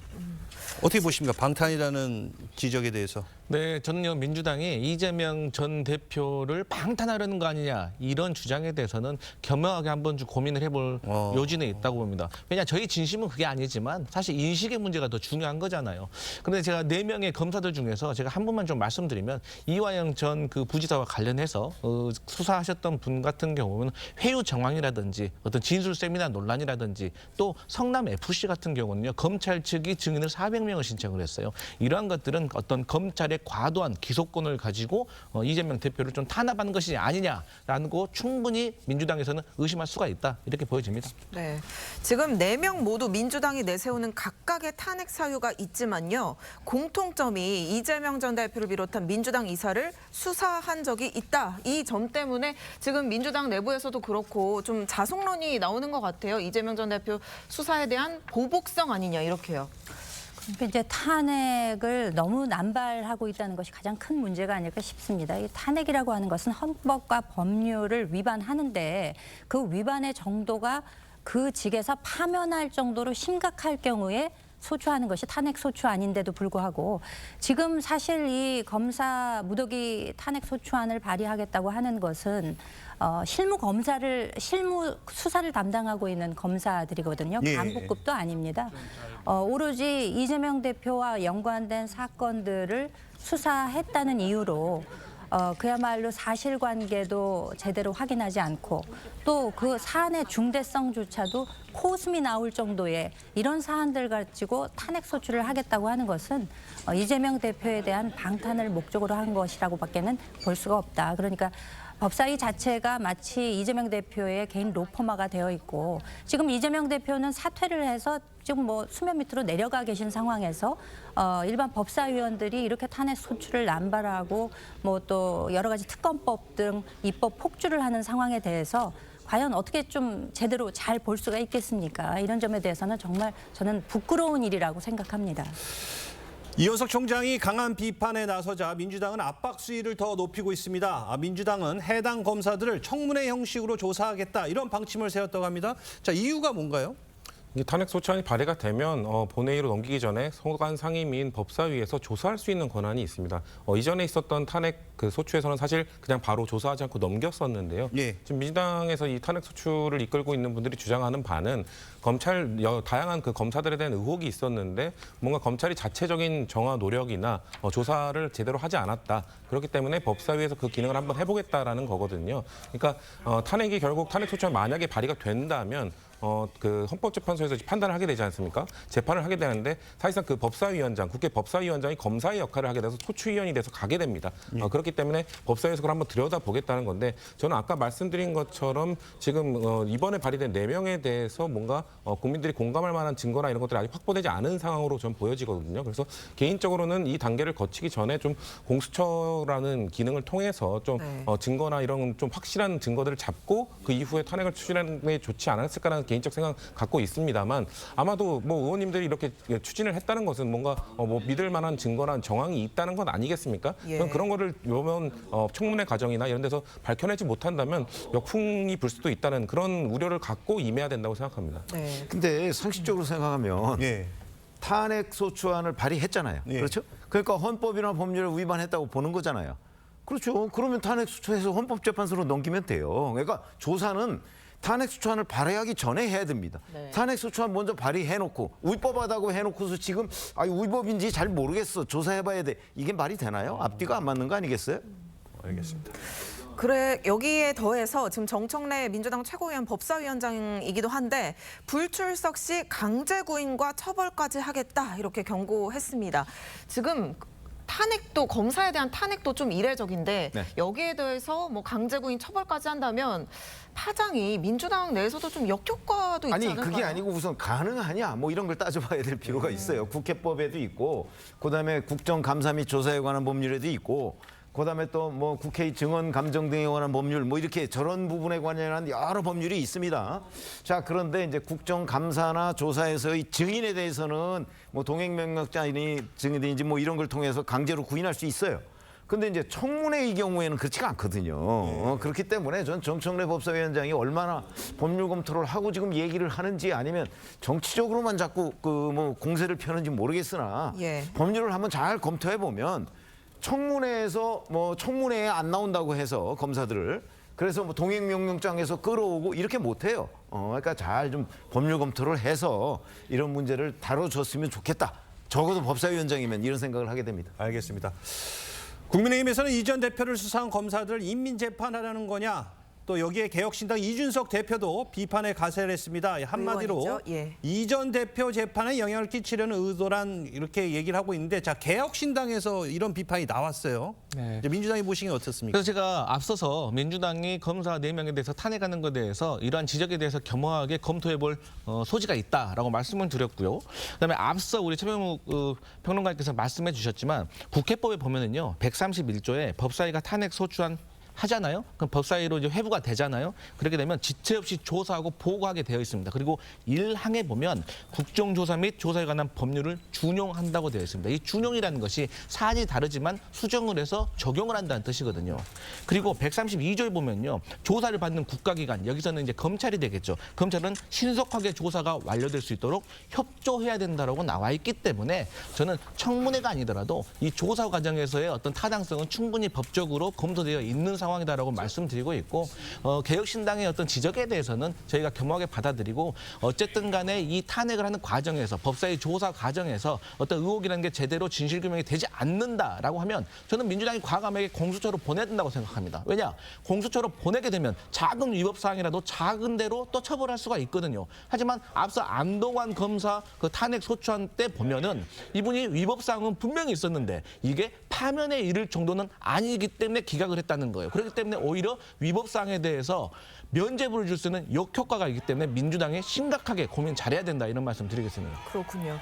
어떻게 보십니까? 방탄이라는 지적에 대해서. 네, 저는요 민주당이 이재명 전 대표를 방탄하려는 거 아니냐 이런 주장에 대해서는 겸허하게 한번 좀 고민을 해볼 요지는 있다고 봅니다. 왜냐 저희 진심은 그게 아니지만 사실 인식의 문제가 더 중요한 거잖아요. 그런데 제가 4명의 검사들 중에서 제가 한 분만 좀 말씀드리면 이화영 전 그 부지사와 관련해서 수사하셨던 분 같은 경우는 회유 정황이라든지 어떤 진술 세미나 논란이라든지 또 성남 FC 같은 경우는요 검찰 측이 증인을 400명을 신청을 했어요. 이러한 것들은 어떤 검찰의 과도한 기소권을 가지고 이재명 대표를 좀 탄압하는 것이 아니냐라는 거 충분히 민주당에서는 의심할 수가 있다 이렇게 보여집니다. 네, 지금 4명 모두 민주당이 내세우는 각각의 탄핵 사유가 있지만요. 공통점이 이재명 전 대표를 비롯한 민주당 이사를 수사한 적이 있다. 이 점 때문에 지금 민주당 내부에서도 그렇고 좀 자성론이 나오는 것 같아요. 이재명 전 대표 수사에 대한 보복성 아니냐 이렇게요. 이제 탄핵을 너무 남발하고 있다는 것이 가장 큰 문제가 아닐까 싶습니다. 이 탄핵이라고 하는 것은 헌법과 법률을 위반하는데 그 위반의 정도가 그 직에서 파면할 정도로 심각할 경우에 소추하는 것이 탄핵 소추안인데도 불구하고 지금 사실 이 검사 무더기 탄핵 소추안을 발의하겠다고 하는 것은 실무 수사를 담당하고 있는 검사들이거든요. 예. 간부급도 아닙니다. 오로지 이재명 대표와 연관된 사건들을 수사했다는 이유로 그야말로 사실관계도 제대로 확인하지 않고 또 그 사안의 중대성조차도 코웃음이 나올 정도의 이런 사안들 가지고 탄핵 소추를 하겠다고 하는 것은 이재명 대표에 대한 방탄을 목적으로 한 것이라고밖에는 볼 수가 없다. 그러니까 법사위 자체가 마치 이재명 대표의 개인 로펌화가 되어 있고 지금 이재명 대표는 사퇴를 해서 지금 뭐 수면 밑으로 내려가 계신 상황에서 일반 법사위원들이 이렇게 탄핵 소추를 남발하고 뭐 또 여러 가지 특검법 등 입법 폭주를 하는 상황에 대해서 과연 어떻게 좀 제대로 잘 볼 수가 있겠습니까? 이런 점에 대해서는 정말 저는 부끄러운 일이라고 생각합니다. 이현석 총장이 강한 비판에 나서자 민주당은 압박 수위를 더 높이고 있습니다. 민주당은 해당 검사들을 청문회 형식으로 조사하겠다 이런 방침을 세웠다고 합니다. 자, 이유가 뭔가요? 이 탄핵 소추안이 발의가 되면 본회의로 넘기기 전에 소관 상임위인 법사위에서 조사할 수 있는 권한이 있습니다. 이전에 있었던 탄핵 그 소추에서는 사실 그냥 바로 조사하지 않고 넘겼었는데요. 예. 지금 민주당에서 이 탄핵 소추를 이끌고 있는 분들이 주장하는 바는 검찰 다양한 그 검사들에 대한 의혹이 있었는데 뭔가 검찰이 자체적인 정화 노력이나 조사를 제대로 하지 않았다. 그렇기 때문에 법사위에서 그 기능을 한번 해보겠다라는 거거든요. 그러니까 탄핵이 결국 탄핵 소추안 만약에 발의가 된다면 그 헌법재판소에서 판단을 하게 되지 않습니까? 재판을 하게 되는데 사실상 그 법사위원장, 국회 법사위원장이 검사의 역할을 하게 돼서 소추위원이 돼서 가게 됩니다. 그렇기 때문에 법사위에서 그걸 한번 들여다보겠다는 건데 저는 아까 말씀드린 것처럼 지금 이번에 발의된 4명에 대해서 뭔가 국민들이 공감할 만한 증거나 이런 것들이 아직 확보되지 않은 상황으로 좀 보여지거든요. 그래서 개인적으로는 이 단계를 거치기 전에 좀 공수처라는 기능을 통해서 좀 증거나 이런 좀 확실한 증거들을 잡고 그 이후에 탄핵을 추진하는 게 좋지 않았을까라는 개인적 생각 갖고 있습니다만 아마도 뭐 의원님들이 이렇게 추진을 했다는 것은 뭔가 뭐 믿을 만한 증거나 정황이 있다는 건 아니겠습니까? 예. 그런 거를 이번 청문회 과정이나 이런 데서 밝혀내지 못한다면 역풍이 불 수도 있다는 그런 우려를 갖고 임해야 된다고 생각합니다. 네. 근데 상식적으로 생각하면 예. 탄핵 소추안을 발의했잖아요. 예. 그렇죠? 그러니까 헌법이나 법률을 위반했다고 보는 거잖아요. 그렇죠. 그러면 탄핵 소추해서 헌법재판소로 넘기면 돼요. 그러니까 조사는 탄핵 소추안을 발의하기 전에 해야 됩니다. 네. 탄핵 소추안 먼저 발의해놓고 위법하다고 해놓고서 지금 위법인지 잘 모르겠어 조사해봐야 돼. 이게 말이 되나요? 앞뒤가 안 맞는 거 아니겠어요? 알겠습니다. 그래 여기에 더해서 지금 정청래 민주당 최고위원 법사위원장이기도 한데 불출석 시 강제 구인과 처벌까지 하겠다 이렇게 경고했습니다. 지금 탄핵도 검사에 대한 탄핵도 좀 이례적인데 네. 여기에 대해서 뭐 강제 구인 처벌까지 한다면 파장이 민주당 내에서도 좀 역효과도 있지 않을까요? 그게 아니고 우선 가능하냐 뭐 이런 걸 따져봐야 될 필요가 있어요. 국회법에도 있고 그다음에 국정감사 및 조사에 관한 법률에도 있고 그다음에 또 뭐 국회의 증언 감정 등에 관한 법률 뭐 이렇게 저런 부분에 관한 여러 법률이 있습니다. 자 그런데 이제 국정감사나 조사에서의 증인에 대해서는 뭐 동행명령자니 증인인지 뭐 이런 걸 통해서 강제로 구인할 수 있어요. 근데 이제 청문회의 경우에는 그렇지가 않거든요. 그렇기 때문에 전 정청래 법사위원장이 얼마나 법률 검토를 하고 지금 얘기를 하는지 아니면 정치적으로만 자꾸 그 뭐 공세를 펴는지 모르겠으나 예. 법률을 한번 잘 검토해 보면 청문회에서 뭐 청문회에 안 나온다고 해서 검사들을 그래서 뭐 동행명령장에서 끌어오고 이렇게 못해요. 그러니까 잘 좀 법률 검토를 해서 이런 문제를 다뤄줬으면 좋겠다. 적어도 법사위원장이면 이런 생각을 하게 됩니다. 알겠습니다. 국민의힘에서는 이 전 대표를 수사한 검사들을 인민재판하라는 거냐? 또 여기에 개혁신당 이준석 대표도 비판에 가세를 했습니다. 한마디로 의원이죠? 예. 이 전 대표 재판에 영향을 끼치려는 의도란 이렇게 얘기를 하고 있는데 자 개혁신당에서 이런 비판이 나왔어요. 네. 이제 민주당이 보시기엔 어떻습니까? 그래서 제가 앞서서 민주당이 검사 4명에 대해서 탄핵하는 것에 대해서 이러한 지적에 대해서 겸허하게 검토해볼 소지가 있다라고 말씀을 드렸고요. 그다음에 앞서 우리 최병욱 평론가님께서 말씀해 주셨지만 국회법에 보면은요 131조에 법사위가 탄핵 소추안 하잖아요. 그럼 법사위로 이제 회부가 되잖아요. 그렇게 되면 지체 없이 조사하고 보고하게 되어 있습니다. 그리고 1항에 보면 국정조사 및 조사에 관한 법률을 준용한다고 되어 있습니다. 이 준용이라는 것이 사안이 다르지만 수정을 해서 적용을 한다는 뜻이거든요. 그리고 132조에 보면요. 조사를 받는 국가기관, 여기서는 이제 검찰이 되겠죠. 검찰은 신속하게 조사가 완료될 수 있도록 협조해야 된다라고 나와 있기 때문에 저는 청문회가 아니더라도 이 조사 과정에서의 어떤 타당성은 충분히 법적으로 검토되어 있는 상황이다라고 말씀드리고 있고 개혁신당의 어떤 지적에 대해서는 저희가 겸허하게 받아들이고 어쨌든 간에 이 탄핵을 하는 과정에서 법사위 조사 과정에서 어떤 의혹이라는 게 제대로 진실규명이 되지 않는다라고 하면 저는 민주당이 과감하게 공수처로 보내야 된다고 생각합니다. 왜냐? 공수처로 보내게 되면 작은 위법 사항이라도 작은 대로 또 처벌할 수가 있거든요. 하지만 앞서 안동환 검사 그 탄핵 소추안 때 보면은 이분이 위법 사항은 분명히 있었는데 이게 파면에 이를 정도는 아니기 때문에 기각을 했다는 거예요. 그렇기 때문에 오히려 위법사항에 대해서 면죄부를 줄 수 있는 역효과가 있기 때문에 민주당이 심각하게 고민 잘해야 된다 이런 말씀 드리겠습니다. 그렇군요.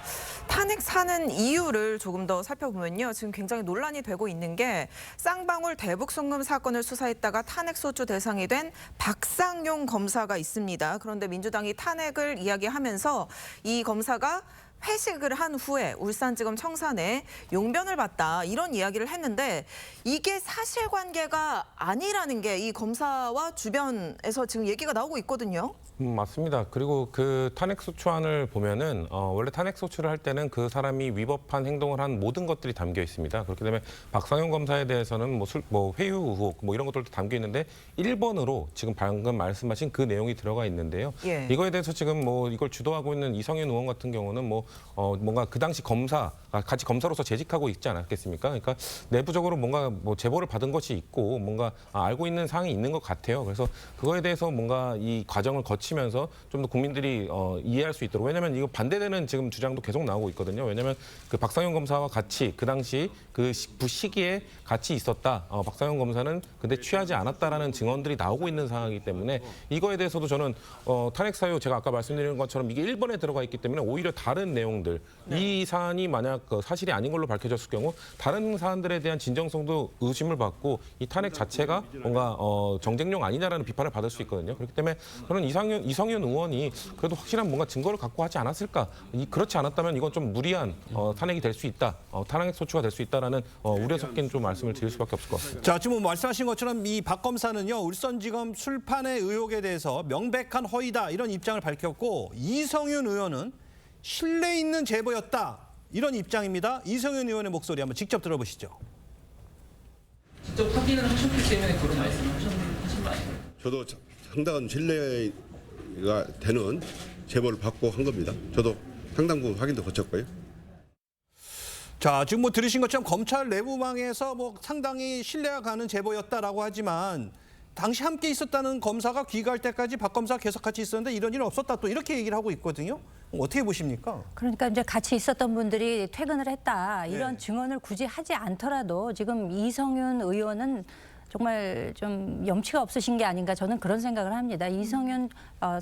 탄핵 사는 이유를 조금 더 살펴보면요. 지금 굉장히 논란이 되고 있는 게 쌍방울 대북송금 사건을 수사했다가 탄핵소추 대상이 된 박상용 검사가 있습니다. 그런데 민주당이 탄핵을 이야기하면서 이 검사가 회식을 한 후에 울산지검 청산에 용변을 봤다 이런 이야기를 했는데 이게 사실관계가 아니라는 게 이 검사와 주변에서 지금 얘기가 나오고 있거든요. 맞습니다. 그리고 그 탄핵소추안을 보면은 원래 탄핵소추를 할 때는 그 사람이 위법한 행동을 한 모든 것들이 담겨 있습니다. 그렇기 때문에 박상용 검사에 대해서는 뭐 회유 의혹 뭐 이런 것들도 담겨 있는데 1번으로 지금 방금 말씀하신 그 내용이 들어가 있는데요. 예. 이거에 대해서 지금 뭐 이걸 주도하고 있는 이성윤 의원 같은 경우는 뭔가 그 당시 같이 검사로서 재직하고 있지 않았겠습니까? 그러니까 내부적으로 뭔가 뭐 제보를 받은 것이 있고 뭔가 알고 있는 사항이 있는 것 같아요. 그래서 그거에 대해서 뭔가 이 과정을 거치면서 좀 더 국민들이 이해할 수 있도록 왜냐하면 이거 반대되는 지금 주장도 계속 나오고 있거든요. 왜냐하면 그 박상용 검사와 같이 그 당시 그 시기에 같이 있었다. 박상용 검사는 근데 취하지 않았다라는 증언들이 나오고 있는 상황이기 때문에 이거에 대해서도 저는 탄핵 사유 제가 아까 말씀드린 것처럼 이게 1번에 들어가 있기 때문에 오히려 다른 내용들 이 사안이 만약 사실이 아닌 걸로 밝혀졌을 경우 다른 사안들에 대한 진정성도 의심을 받고 이 탄핵 자체가 뭔가 정쟁용 아니냐라는 비판을 받을 수 있거든요. 그렇기 때문에 저는 이성윤 의원이 그래도 확실한 뭔가 증거를 갖고 하지 않았을까. 그렇지 않았다면 이건 좀 무리한 탄핵이 될 수 있다. 탄핵 소추가 될 수 있다라는 우려 섞인 좀 말씀을 드릴 수밖에 없을 것 같습니다. 자, 지금 말씀하신 것처럼 이 박 검사는요, 울산지검 술판의 의혹에 대해서 명백한 허위다 이런 입장을 밝혔고 이성윤 의원은 신뢰 있는 제보였다 이런 입장입니다. 이성윤 의원의 목소리 한번 직접 들어보시죠. 직접 확인을 하셨기 때문에 그런 말씀을 하신 거 아니에요? 저도 상당한 신뢰가 되는 제보를 받고 한 겁니다. 저도 상당 부분 확인도 거쳤고요. 자, 지금 뭐 들으신 것처럼 검찰 내부망에서 뭐 상당히 신뢰가 가는 제보였다라고 하지만 당시 함께 있었다는 검사가 귀가할 때까지 박 검사 계속 같이 있었는데 이런 일은 없었다 또 이렇게 얘기를 하고 있거든요. 어떻게 보십니까? 그러니까 이제 같이 있었던 분들이 퇴근을 했다 이런 네. 증언을 굳이 하지 않더라도 지금 이성윤 의원은 정말 좀 염치가 없으신 게 아닌가 저는 그런 생각을 합니다. 이성윤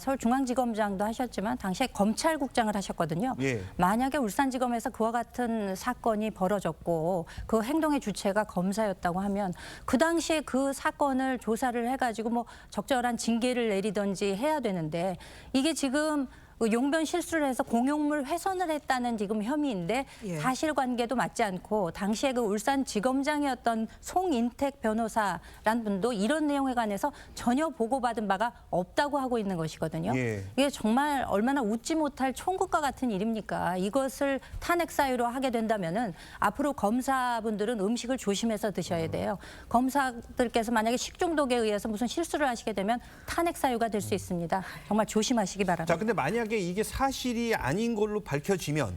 서울중앙지검장도 하셨지만 당시에 검찰국장을 하셨거든요. 예. 만약에 울산지검에서 그와 같은 사건이 벌어졌고 그 행동의 주체가 검사였다고 하면 그 당시에 그 사건을 조사를 해가지고 뭐 적절한 징계를 내리든지 해야 되는데 이게 지금 용변 실수를 해서 공용물 훼손을 했다는 지금 혐의인데 예. 사실관계도 맞지 않고 당시에 그 울산지검장이었던 송인택 변호사란 분도 이런 내용에 관해서 전혀 보고받은 바가 없다고 하고 있는 것이거든요. 예. 이게 정말 얼마나 웃지 못할 총극과 같은 일입니까? 이것을 탄핵 사유로 하게 된다면은 앞으로 검사분들은 음식을 조심해서 드셔야 돼요. 검사들께서 만약에 식중독에 의해서 무슨 실수를 하시게 되면 탄핵 사유가 될 수 있습니다. 정말 조심하시기 바랍니다. 자, 근데 만약에 이게 사실이 아닌 걸로 밝혀지면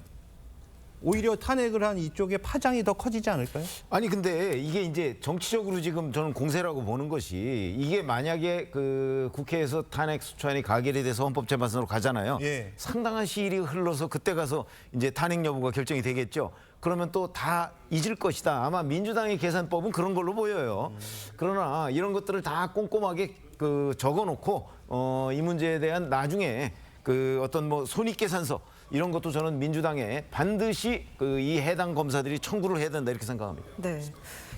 오히려 탄핵을 한 이쪽의 파장이 더 커지지 않을까요? 아니 근데 이게 이제 정치적으로 지금 저는 공세라고 보는 것이 이게 만약에 그 국회에서 탄핵 소추안이 가결이 돼서 헌법재판소로 가잖아요. 예. 상당한 시일이 흘러서 그때 가서 이제 탄핵 여부가 결정이 되겠죠. 그러면 또 다 잊을 것이다. 아마 민주당의 계산법은 그런 걸로 보여요. 그러나 이런 것들을 다 꼼꼼하게 적어놓고 이 문제에 대한 나중에 그 어떤 뭐 손익계산서 이런 것도 저는 민주당에 반드시 이 해당 검사들이 청구를 해야 된다 이렇게 생각합니다. 네.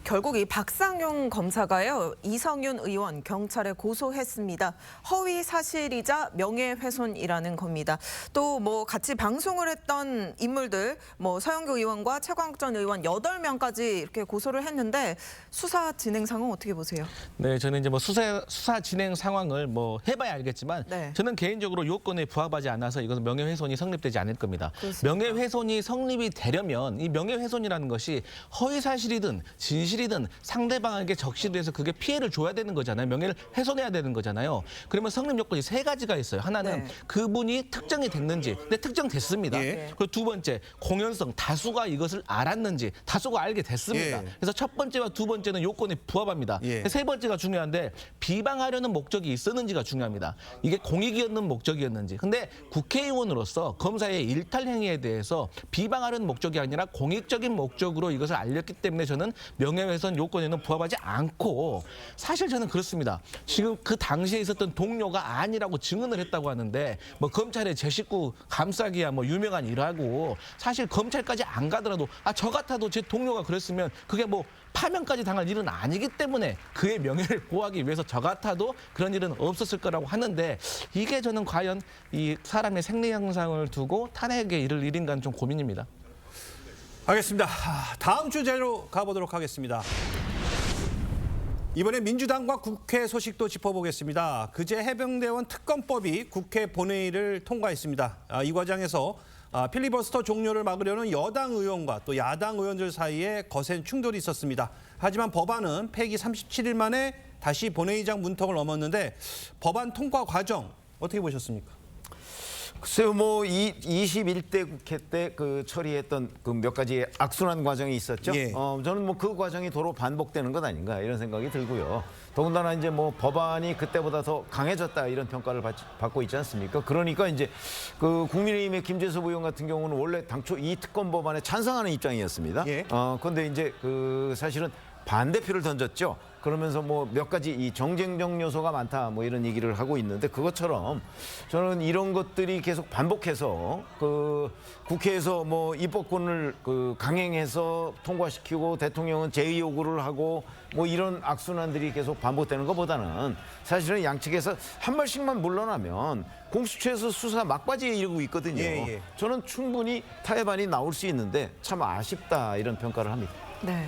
결국 이 박상용 검사가요, 이성윤 의원 경찰에 고소했습니다. 허위 사실이자 명예훼손이라는 겁니다. 또 뭐 같이 방송을 했던 인물들, 뭐 서영교 의원과 최광욱 의원 8명까지 이렇게 고소를 했는데 수사 진행 상황 어떻게 보세요? 네, 저는 이제 뭐 수사 진행 상황을 뭐 해봐야 알겠지만 네. 저는 개인적으로 요건에 부합하지 않아서 이것은 명예훼손이 성립되지 않을 겁니다. 그렇습니까? 명예훼손이 성립이 되려면 이 명예훼손이라는 것이 허위사실이든 진실이든 상대방에게 적시돼서 그게 피해를 줘야 되는 거잖아요. 명예를 훼손해야 되는 거잖아요. 그러면 성립 요건이 3가지가 있어요. 하나는 네. 그분이 특정이 됐는지, 근데 특정됐습니다. 예. 그리고 2번째, 공연성, 다수가 이것을 알았는지, 다수가 알게 됐습니다. 예. 그래서 첫 번째와 2번째는 요건에 부합합니다. 예. 3번째가 중요한데 비방하려는 목적이 있었는지가 중요합니다. 이게 공익이었는 목적이었는지. 근데 국회의원으로서 검사의 일탈 행위에 대해서 비방하려는 목적이 아니라 공익적인 목적으로 이것을 알렸기 때문에 저는 명예 명예훼손 요건에는 부합하지 않고 사실 저는 그렇습니다. 지금 그 당시에 있었던 동료가 아니라고 증언을 했다고 하는데 뭐 검찰의 제 식구 감싸기야 뭐 유명한 일하고 사실 검찰까지 안 가더라도 저 같아도 제 동료가 그랬으면 그게 뭐 파면까지 당할 일은 아니기 때문에 그의 명예를 보호하기 위해서 저 같아도 그런 일은 없었을 거라고 하는데 이게 저는 과연 이 사람의 생리 현상을 두고 탄핵에 이를 일인가는 좀 고민입니다. 알겠습니다. 다음 주제로 가보도록 하겠습니다. 이번에 민주당과 국회 소식도 짚어보겠습니다. 그제 해병대원 특검법이 국회 본회의를 통과했습니다. 이 과정에서 필리버스터 종료를 막으려는 여당 의원과 또 야당 의원들 사이에 거센 충돌이 있었습니다. 하지만 법안은 폐기 37일 만에 다시 본회의장 문턱을 넘었는데 법안 통과 과정 어떻게 보셨습니까? 글쎄요, 뭐 21대 국회 때 그 처리했던 그 몇 가지 악순환 과정이 있었죠. 예. 저는 뭐 그 과정이 도로 반복되는 것 아닌가 이런 생각이 들고요. 더군다나 이제 뭐 법안이 그때보다 더 강해졌다 이런 평가를 받고 있지 않습니까? 그러니까 이제 그 국민의힘의 김재섭 의원 같은 경우는 원래 당초 이 특검 법안에 찬성하는 입장이었습니다. 예. 그런데 이제 그 사실은 반대표를 던졌죠. 그러면서 뭐 몇 가지 이 정쟁적 요소가 많다 뭐 이런 얘기를 하고 있는데 그것처럼 저는 이런 것들이 계속 반복해서 그 국회에서 뭐 입법권을 그 강행해서 통과시키고 대통령은 제의 요구를 하고 뭐 이런 악순환들이 계속 반복되는 것보다는 사실은 양측에서 한 발씩만 물러나면 공수처에서 수사 막바지에 이르고 있거든요. 예. 저는 충분히 타협안이 나올 수 있는데 참 아쉽다 이런 평가를 합니다. 네.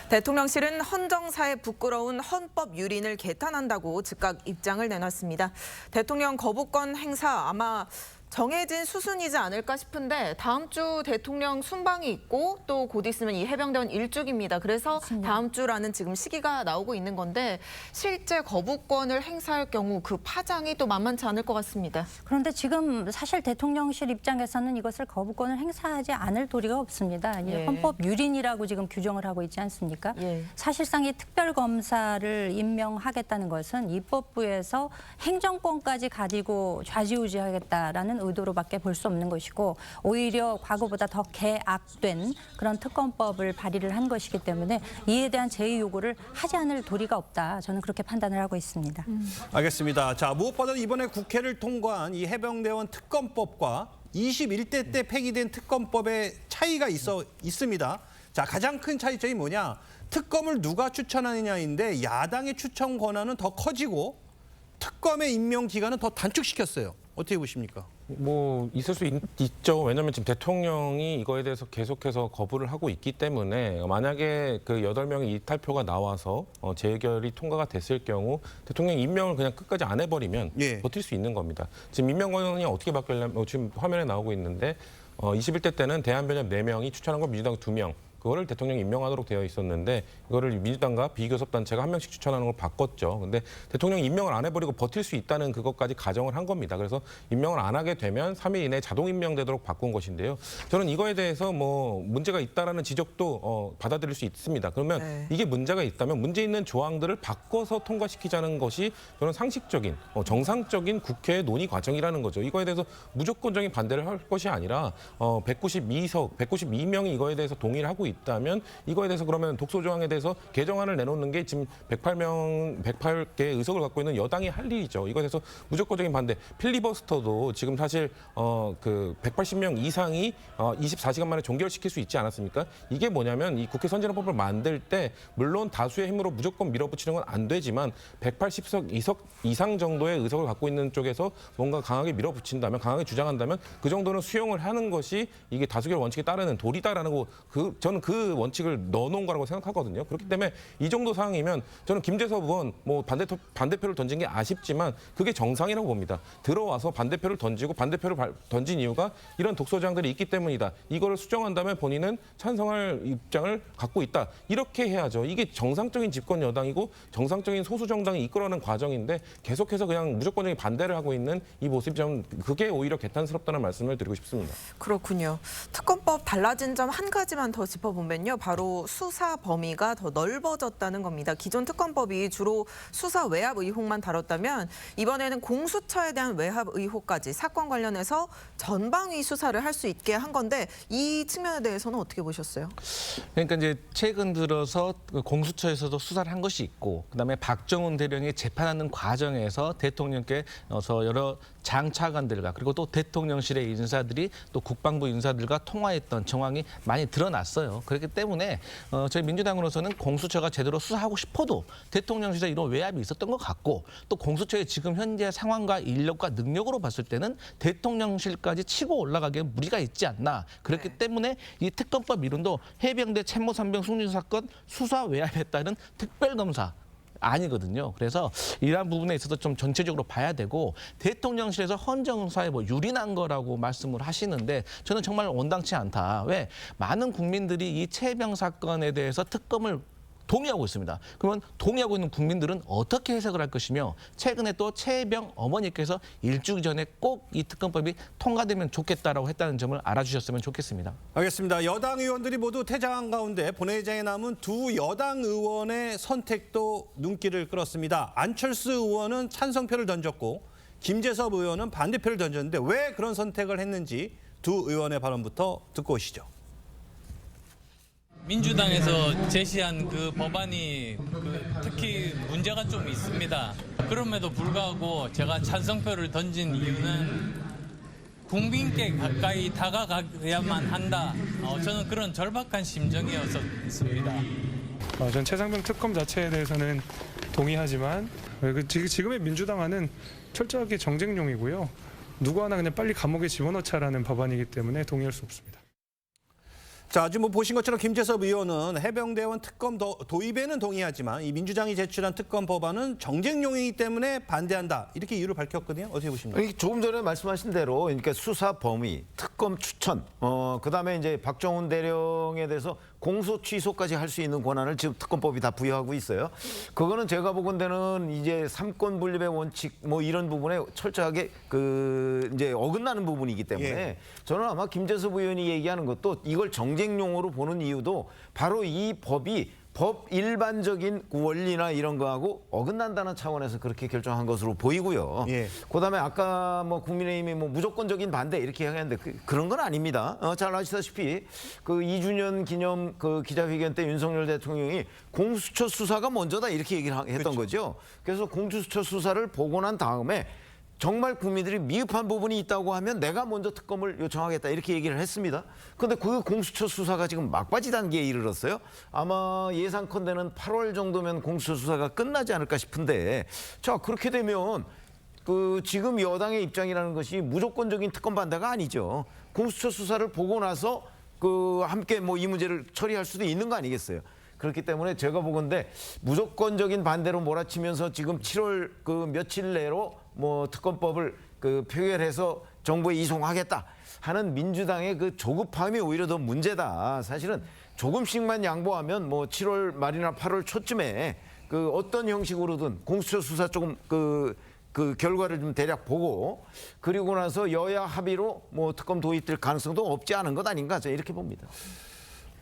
대통령실은 헌정사에 부끄러운 헌법 유린을 개탄한다고 즉각 입장을 내놨습니다. 대통령 거부권 행사 아마 정해진 수순이지 않을까 싶은데 다음 주 대통령 순방이 있고 또 곧 있으면 이 해병대원 일주기입니다. 그래서 다음 주라는 지금 시기가 나오고 있는 건데 실제 거부권을 행사할 경우 그 파장이 또 만만치 않을 것 같습니다. 그런데 지금 사실 대통령실 입장에서는 이것을 거부권을 행사하지 않을 도리가 없습니다. 예. 헌법 유린이라고 지금 규정을 하고 있지 않습니까? 예. 사실상 이 특별검사를 임명하겠다는 것은 입법부에서 행정권까지 가지고 좌지우지하겠다라는 의도로밖에 볼 수 없는 것이고 오히려 과거보다 더 개악된 그런 특검법을 발의를 한 것이기 때문에 이에 대한 제의 요구를 하지 않을 도리가 없다. 저는 그렇게 판단을 하고 있습니다. 알겠습니다. 자, 무엇보다 이번에 국회를 통과한 이 해병대원 특검법과 21대 때 폐기된 특검법의 차이가 있습니다. 자, 가장 큰 차이점이 뭐냐? 특검을 누가 추천하느냐인데 야당의 추천 권한은 더 커지고 특검의 임명 기간은 더 단축시켰어요. 어떻게 보십니까? 뭐 있을 수 있죠. 왜냐하면 지금 대통령이 이거에 대해서 계속해서 거부를 하고 있기 때문에 만약에 그 8명의 이탈표가 나와서 재결이 통과가 됐을 경우 대통령 임명을 그냥 끝까지 안 해버리면 버틸 수 있는 겁니다. 지금 임명 권한이 어떻게 바뀌려면 지금 화면에 나오고 있는데 21대 때는 대한변협 4명이 추천한 건 민주당 2명. 그거를 대통령이 임명하도록 되어 있었는데 이거를 민주당과 비교섭단체가 1명씩 추천하는 걸 바꿨죠. 근데 대통령이 임명을 안 해버리고 버틸 수 있다는 그것까지 가정을 한 겁니다. 그래서 임명을 안 하게 되면 3일 이내에 자동 임명되도록 바꾼 것인데요. 저는 이거에 대해서 뭐 문제가 있다라는 지적도 받아들일 수 있습니다. 그러면 이게 문제가 있다면 문제 있는 조항들을 바꿔서 통과시키자는 것이 저는 상식적인 정상적인 국회의 논의 과정이라는 거죠. 이거에 대해서 무조건적인 반대를 할 것이 아니라 192명이 이거에 대해서 동의를 하고 있다면 이거에 대해서 그러면 독소조항에 대해서 개정안을 내놓는 게 지금 108개의 의석을 갖고 있는 여당이 할 일이죠. 이거에 대해서 무조건적인 반대. 필리버스터도 지금 사실 그 180명 이상이 24시간 만에 종결시킬 수 있지 않았습니까? 이게 뭐냐면 이 국회 선진화법을 만들 때 물론 다수의 힘으로 무조건 밀어붙이는 건 안 되지만 180석 이상 정도의 의석을 갖고 있는 쪽에서 뭔가 강하게 밀어붙인다면 강하게 주장한다면 그 정도는 수용을 하는 것이 이게 다수결 원칙에 따르는 도리다라는 거 저는 그 원칙을 넣어놓은 거라고 생각하거든요. 그렇기 때문에 이 정도 상황이면 저는 김재섭 의원 뭐 반대표를 던진 게 아쉽지만 그게 정상이라고 봅니다. 들어와서 반대표를 던지고 반대표를 던진 이유가 이런 독소조항들이 있기 때문이다. 이거를 수정한다면 본인은 찬성할 입장을 갖고 있다. 이렇게 해야죠. 이게 정상적인 집권 여당이고 정상적인 소수 정당이 이끌어가는 과정인데 계속해서 그냥 무조건적인 반대를 하고 있는 이 모습이 좀 그게 오히려 개탄스럽다는 말씀을 드리고 싶습니다. 그렇군요. 특검법 달라진 점 한 가지만 더 짚어보겠습니다. 보면요, 바로 수사 범위가 더 넓어졌다는 겁니다. 기존 특검법이 주로 수사 외압 의혹만 다뤘다면 이번에는 공수처에 대한 외압 의혹까지 사건 관련해서 전방위 수사를 할 수 있게 한 건데 이 측면에 대해서는 어떻게 보셨어요? 그러니까 이제 최근 들어서 공수처에서도 수사를 한 것이 있고, 그다음에 박정훈 대령이 재판하는 과정에서 대통령께서 여러 장차관들과 그리고 또 대통령실의 인사들이 또 국방부 인사들과 통화했던 정황이 많이 드러났어요. 그렇기 때문에 저희 민주당으로서는 공수처가 제대로 수사하고 싶어도 대통령실에 이런 외압이 있었던 것 같고, 또 공수처의 지금 현재 상황과 인력과 능력으로 봤을 때는 대통령실까지 치고 올라가기에 무리가 있지 않나. 그렇기 때문에 이 특검법 이론도 해병대 참모산병 승진 사건 수사 외압에 따른 특별검사 아니거든요. 그래서 이러한 부분에 있어서 좀 전체적으로 봐야 되고, 대통령실에서 헌정사에 뭐 유린한 거라고 말씀을 하시는데 저는 정말 온당치 않다. 왜? 많은 국민들이 이 최병 사건에 대해서 특검을 동의하고 있습니다. 그러면 동의하고 있는 국민들은 어떻게 해석을 할 것이며, 최근에 또 최병 어머니께서 일주일 전에 꼭 이 특검법이 통과되면 좋겠다라고 했다는 점을 알아주셨으면 좋겠습니다. 알겠습니다. 여당 의원들이 모두 퇴장한 가운데 본회의장에 남은 두 여당 의원의 선택도 눈길을 끌었습니다. 안철수 의원은 찬성표를 던졌고 김재섭 의원은 반대표를 던졌는데 왜 그런 선택을 했는지 두 의원의 발언부터 듣고 오시죠. 민주당에서 제시한 그 법안이 특히 문제가 좀 있습니다. 그럼에도 불구하고 제가 찬성표를 던진 이유는 국민께 가까이 다가가야만 한다. 저는 그런 절박한 심정이었습니다. 전 최상병 특검 자체에 대해서는 동의하지만 지금의 민주당안은 철저하게 정쟁용이고요. 누구 하나 그냥 빨리 감옥에 집어넣자라는 법안이기 때문에 동의할 수 없습니다. 자, 지금 보신 것처럼 김재섭 의원은 해병대원 특검 도입에는 동의하지만 이 민주당이 제출한 특검 법안은 정쟁용이기 때문에 반대한다. 이렇게 이유를 밝혔거든요. 어떻게 보십니까? 조금 전에 말씀하신 대로 그러니까 수사 범위, 특검 추천, 그다음에 이제 박정훈 대령에 대해서 공소 취소까지 할 수 있는 권한을 지금 특검법이 다 부여하고 있어요. 그거는 제가 보건대는 이제 삼권 분립의 원칙 뭐 이런 부분에 철저하게 이제 어긋나는 부분이기 때문에 저는 아마 김재섭 의원이 얘기하는 것도 이걸 정쟁용으로 보는 이유도 바로 이 법이 법 일반적인 원리나 이런 거하고 어긋난다는 차원에서 그렇게 결정한 것으로 보이고요. 그다음에 아까 뭐 국민의힘이 뭐 무조건적인 반대 이렇게 이야기했는데 그런 건 아닙니다. 잘 아시다시피 그 2주년 기념 그 기자회견 때 윤석열 대통령이 공수처 수사가 먼저다 이렇게 얘기를 했던 거죠. 그래서 공수처 수사를 보고 난 다음에 정말 국민들이 미흡한 부분이 있다고 하면 내가 먼저 특검을 요청하겠다 이렇게 얘기를 했습니다. 그런데 그 공수처 수사가 지금 막바지 단계에 이르렀어요. 아마 예상컨대는 8월 정도면 공수처 수사가 끝나지 않을까 싶은데, 자 그렇게 되면 지금 여당의 입장이라는 것이 무조건적인 특검 반대가 아니죠. 공수처 수사를 보고 나서 함께 뭐 이 문제를 처리할 수도 있는 거 아니겠어요. 그렇기 때문에 제가 보건대 무조건적인 반대로 몰아치면서 지금 7월 며칠 내로 뭐 특검법을 표결해서 정부에 이송하겠다 하는 민주당의 조급함이 오히려 더 문제다. 사실은 조금씩만 양보하면 뭐 7월 말이나 8월 초쯤에 어떤 형식으로든 공수처 수사 조금 결과를 좀 대략 보고 그리고 나서 여야 합의로 뭐 특검 도입될 가능성도 없지 않은 것 아닌가 저는 이렇게 봅니다.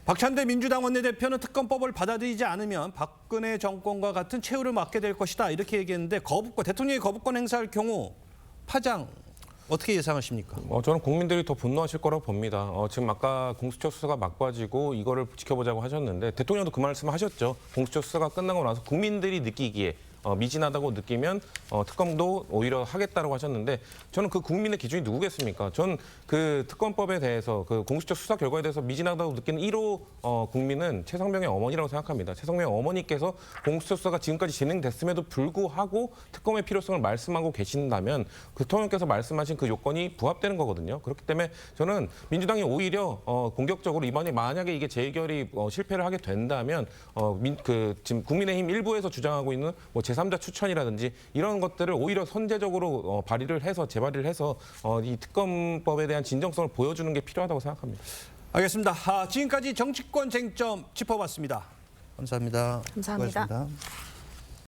박찬대 민주당 원내대표는 특검법을 받아들이지 않으면 박근혜 정권과 같은 최후를 맞게 될 것이다 이렇게 얘기했는데 대통령이 거부권 행사할 경우 파장 어떻게 예상하십니까? 저는 국민들이 더 분노하실 거라고 봅니다. 지금 아까 공수처 수사가 막바지고 이거를 지켜보자고 하셨는데 대통령도 그 말씀을 하셨죠. 공수처 수사가 끝나고 나서 국민들이 느끼기에 미진하다고 느끼면 특검도 오히려 하겠다라고 하셨는데 저는 그 국민의 기준이 누구겠습니까? 전 그 특검법에 대해서 그 공수처 수사 결과에 대해서 미진하다고 느끼는 1호 국민은 최성병의 어머니라고 생각합니다. 최성병의 어머니께서 공수처 수사가 지금까지 진행됐음에도 불구하고 특검의 필요성을 말씀하고 계신다면 그 대통령께서 말씀하신 그 요건이 부합되는 거거든요. 그렇기 때문에 저는 민주당이 오히려 공격적으로 이번에 만약에 이게 재결이 실패를 하게 된다면 지금 국민의힘 일부에서 주장하고 있는 뭐 제3자 추천이라든지 이런 것들을 오히려 선제적으로 발의를 해서 재발의를 해서 이 특검법에 대한 진정성을 보여주는 게 필요하다고 생각합니다. 알겠습니다. 지금까지 정치권 쟁점 짚어봤습니다. 감사합니다. 감사합니다. 수고하셨습니다.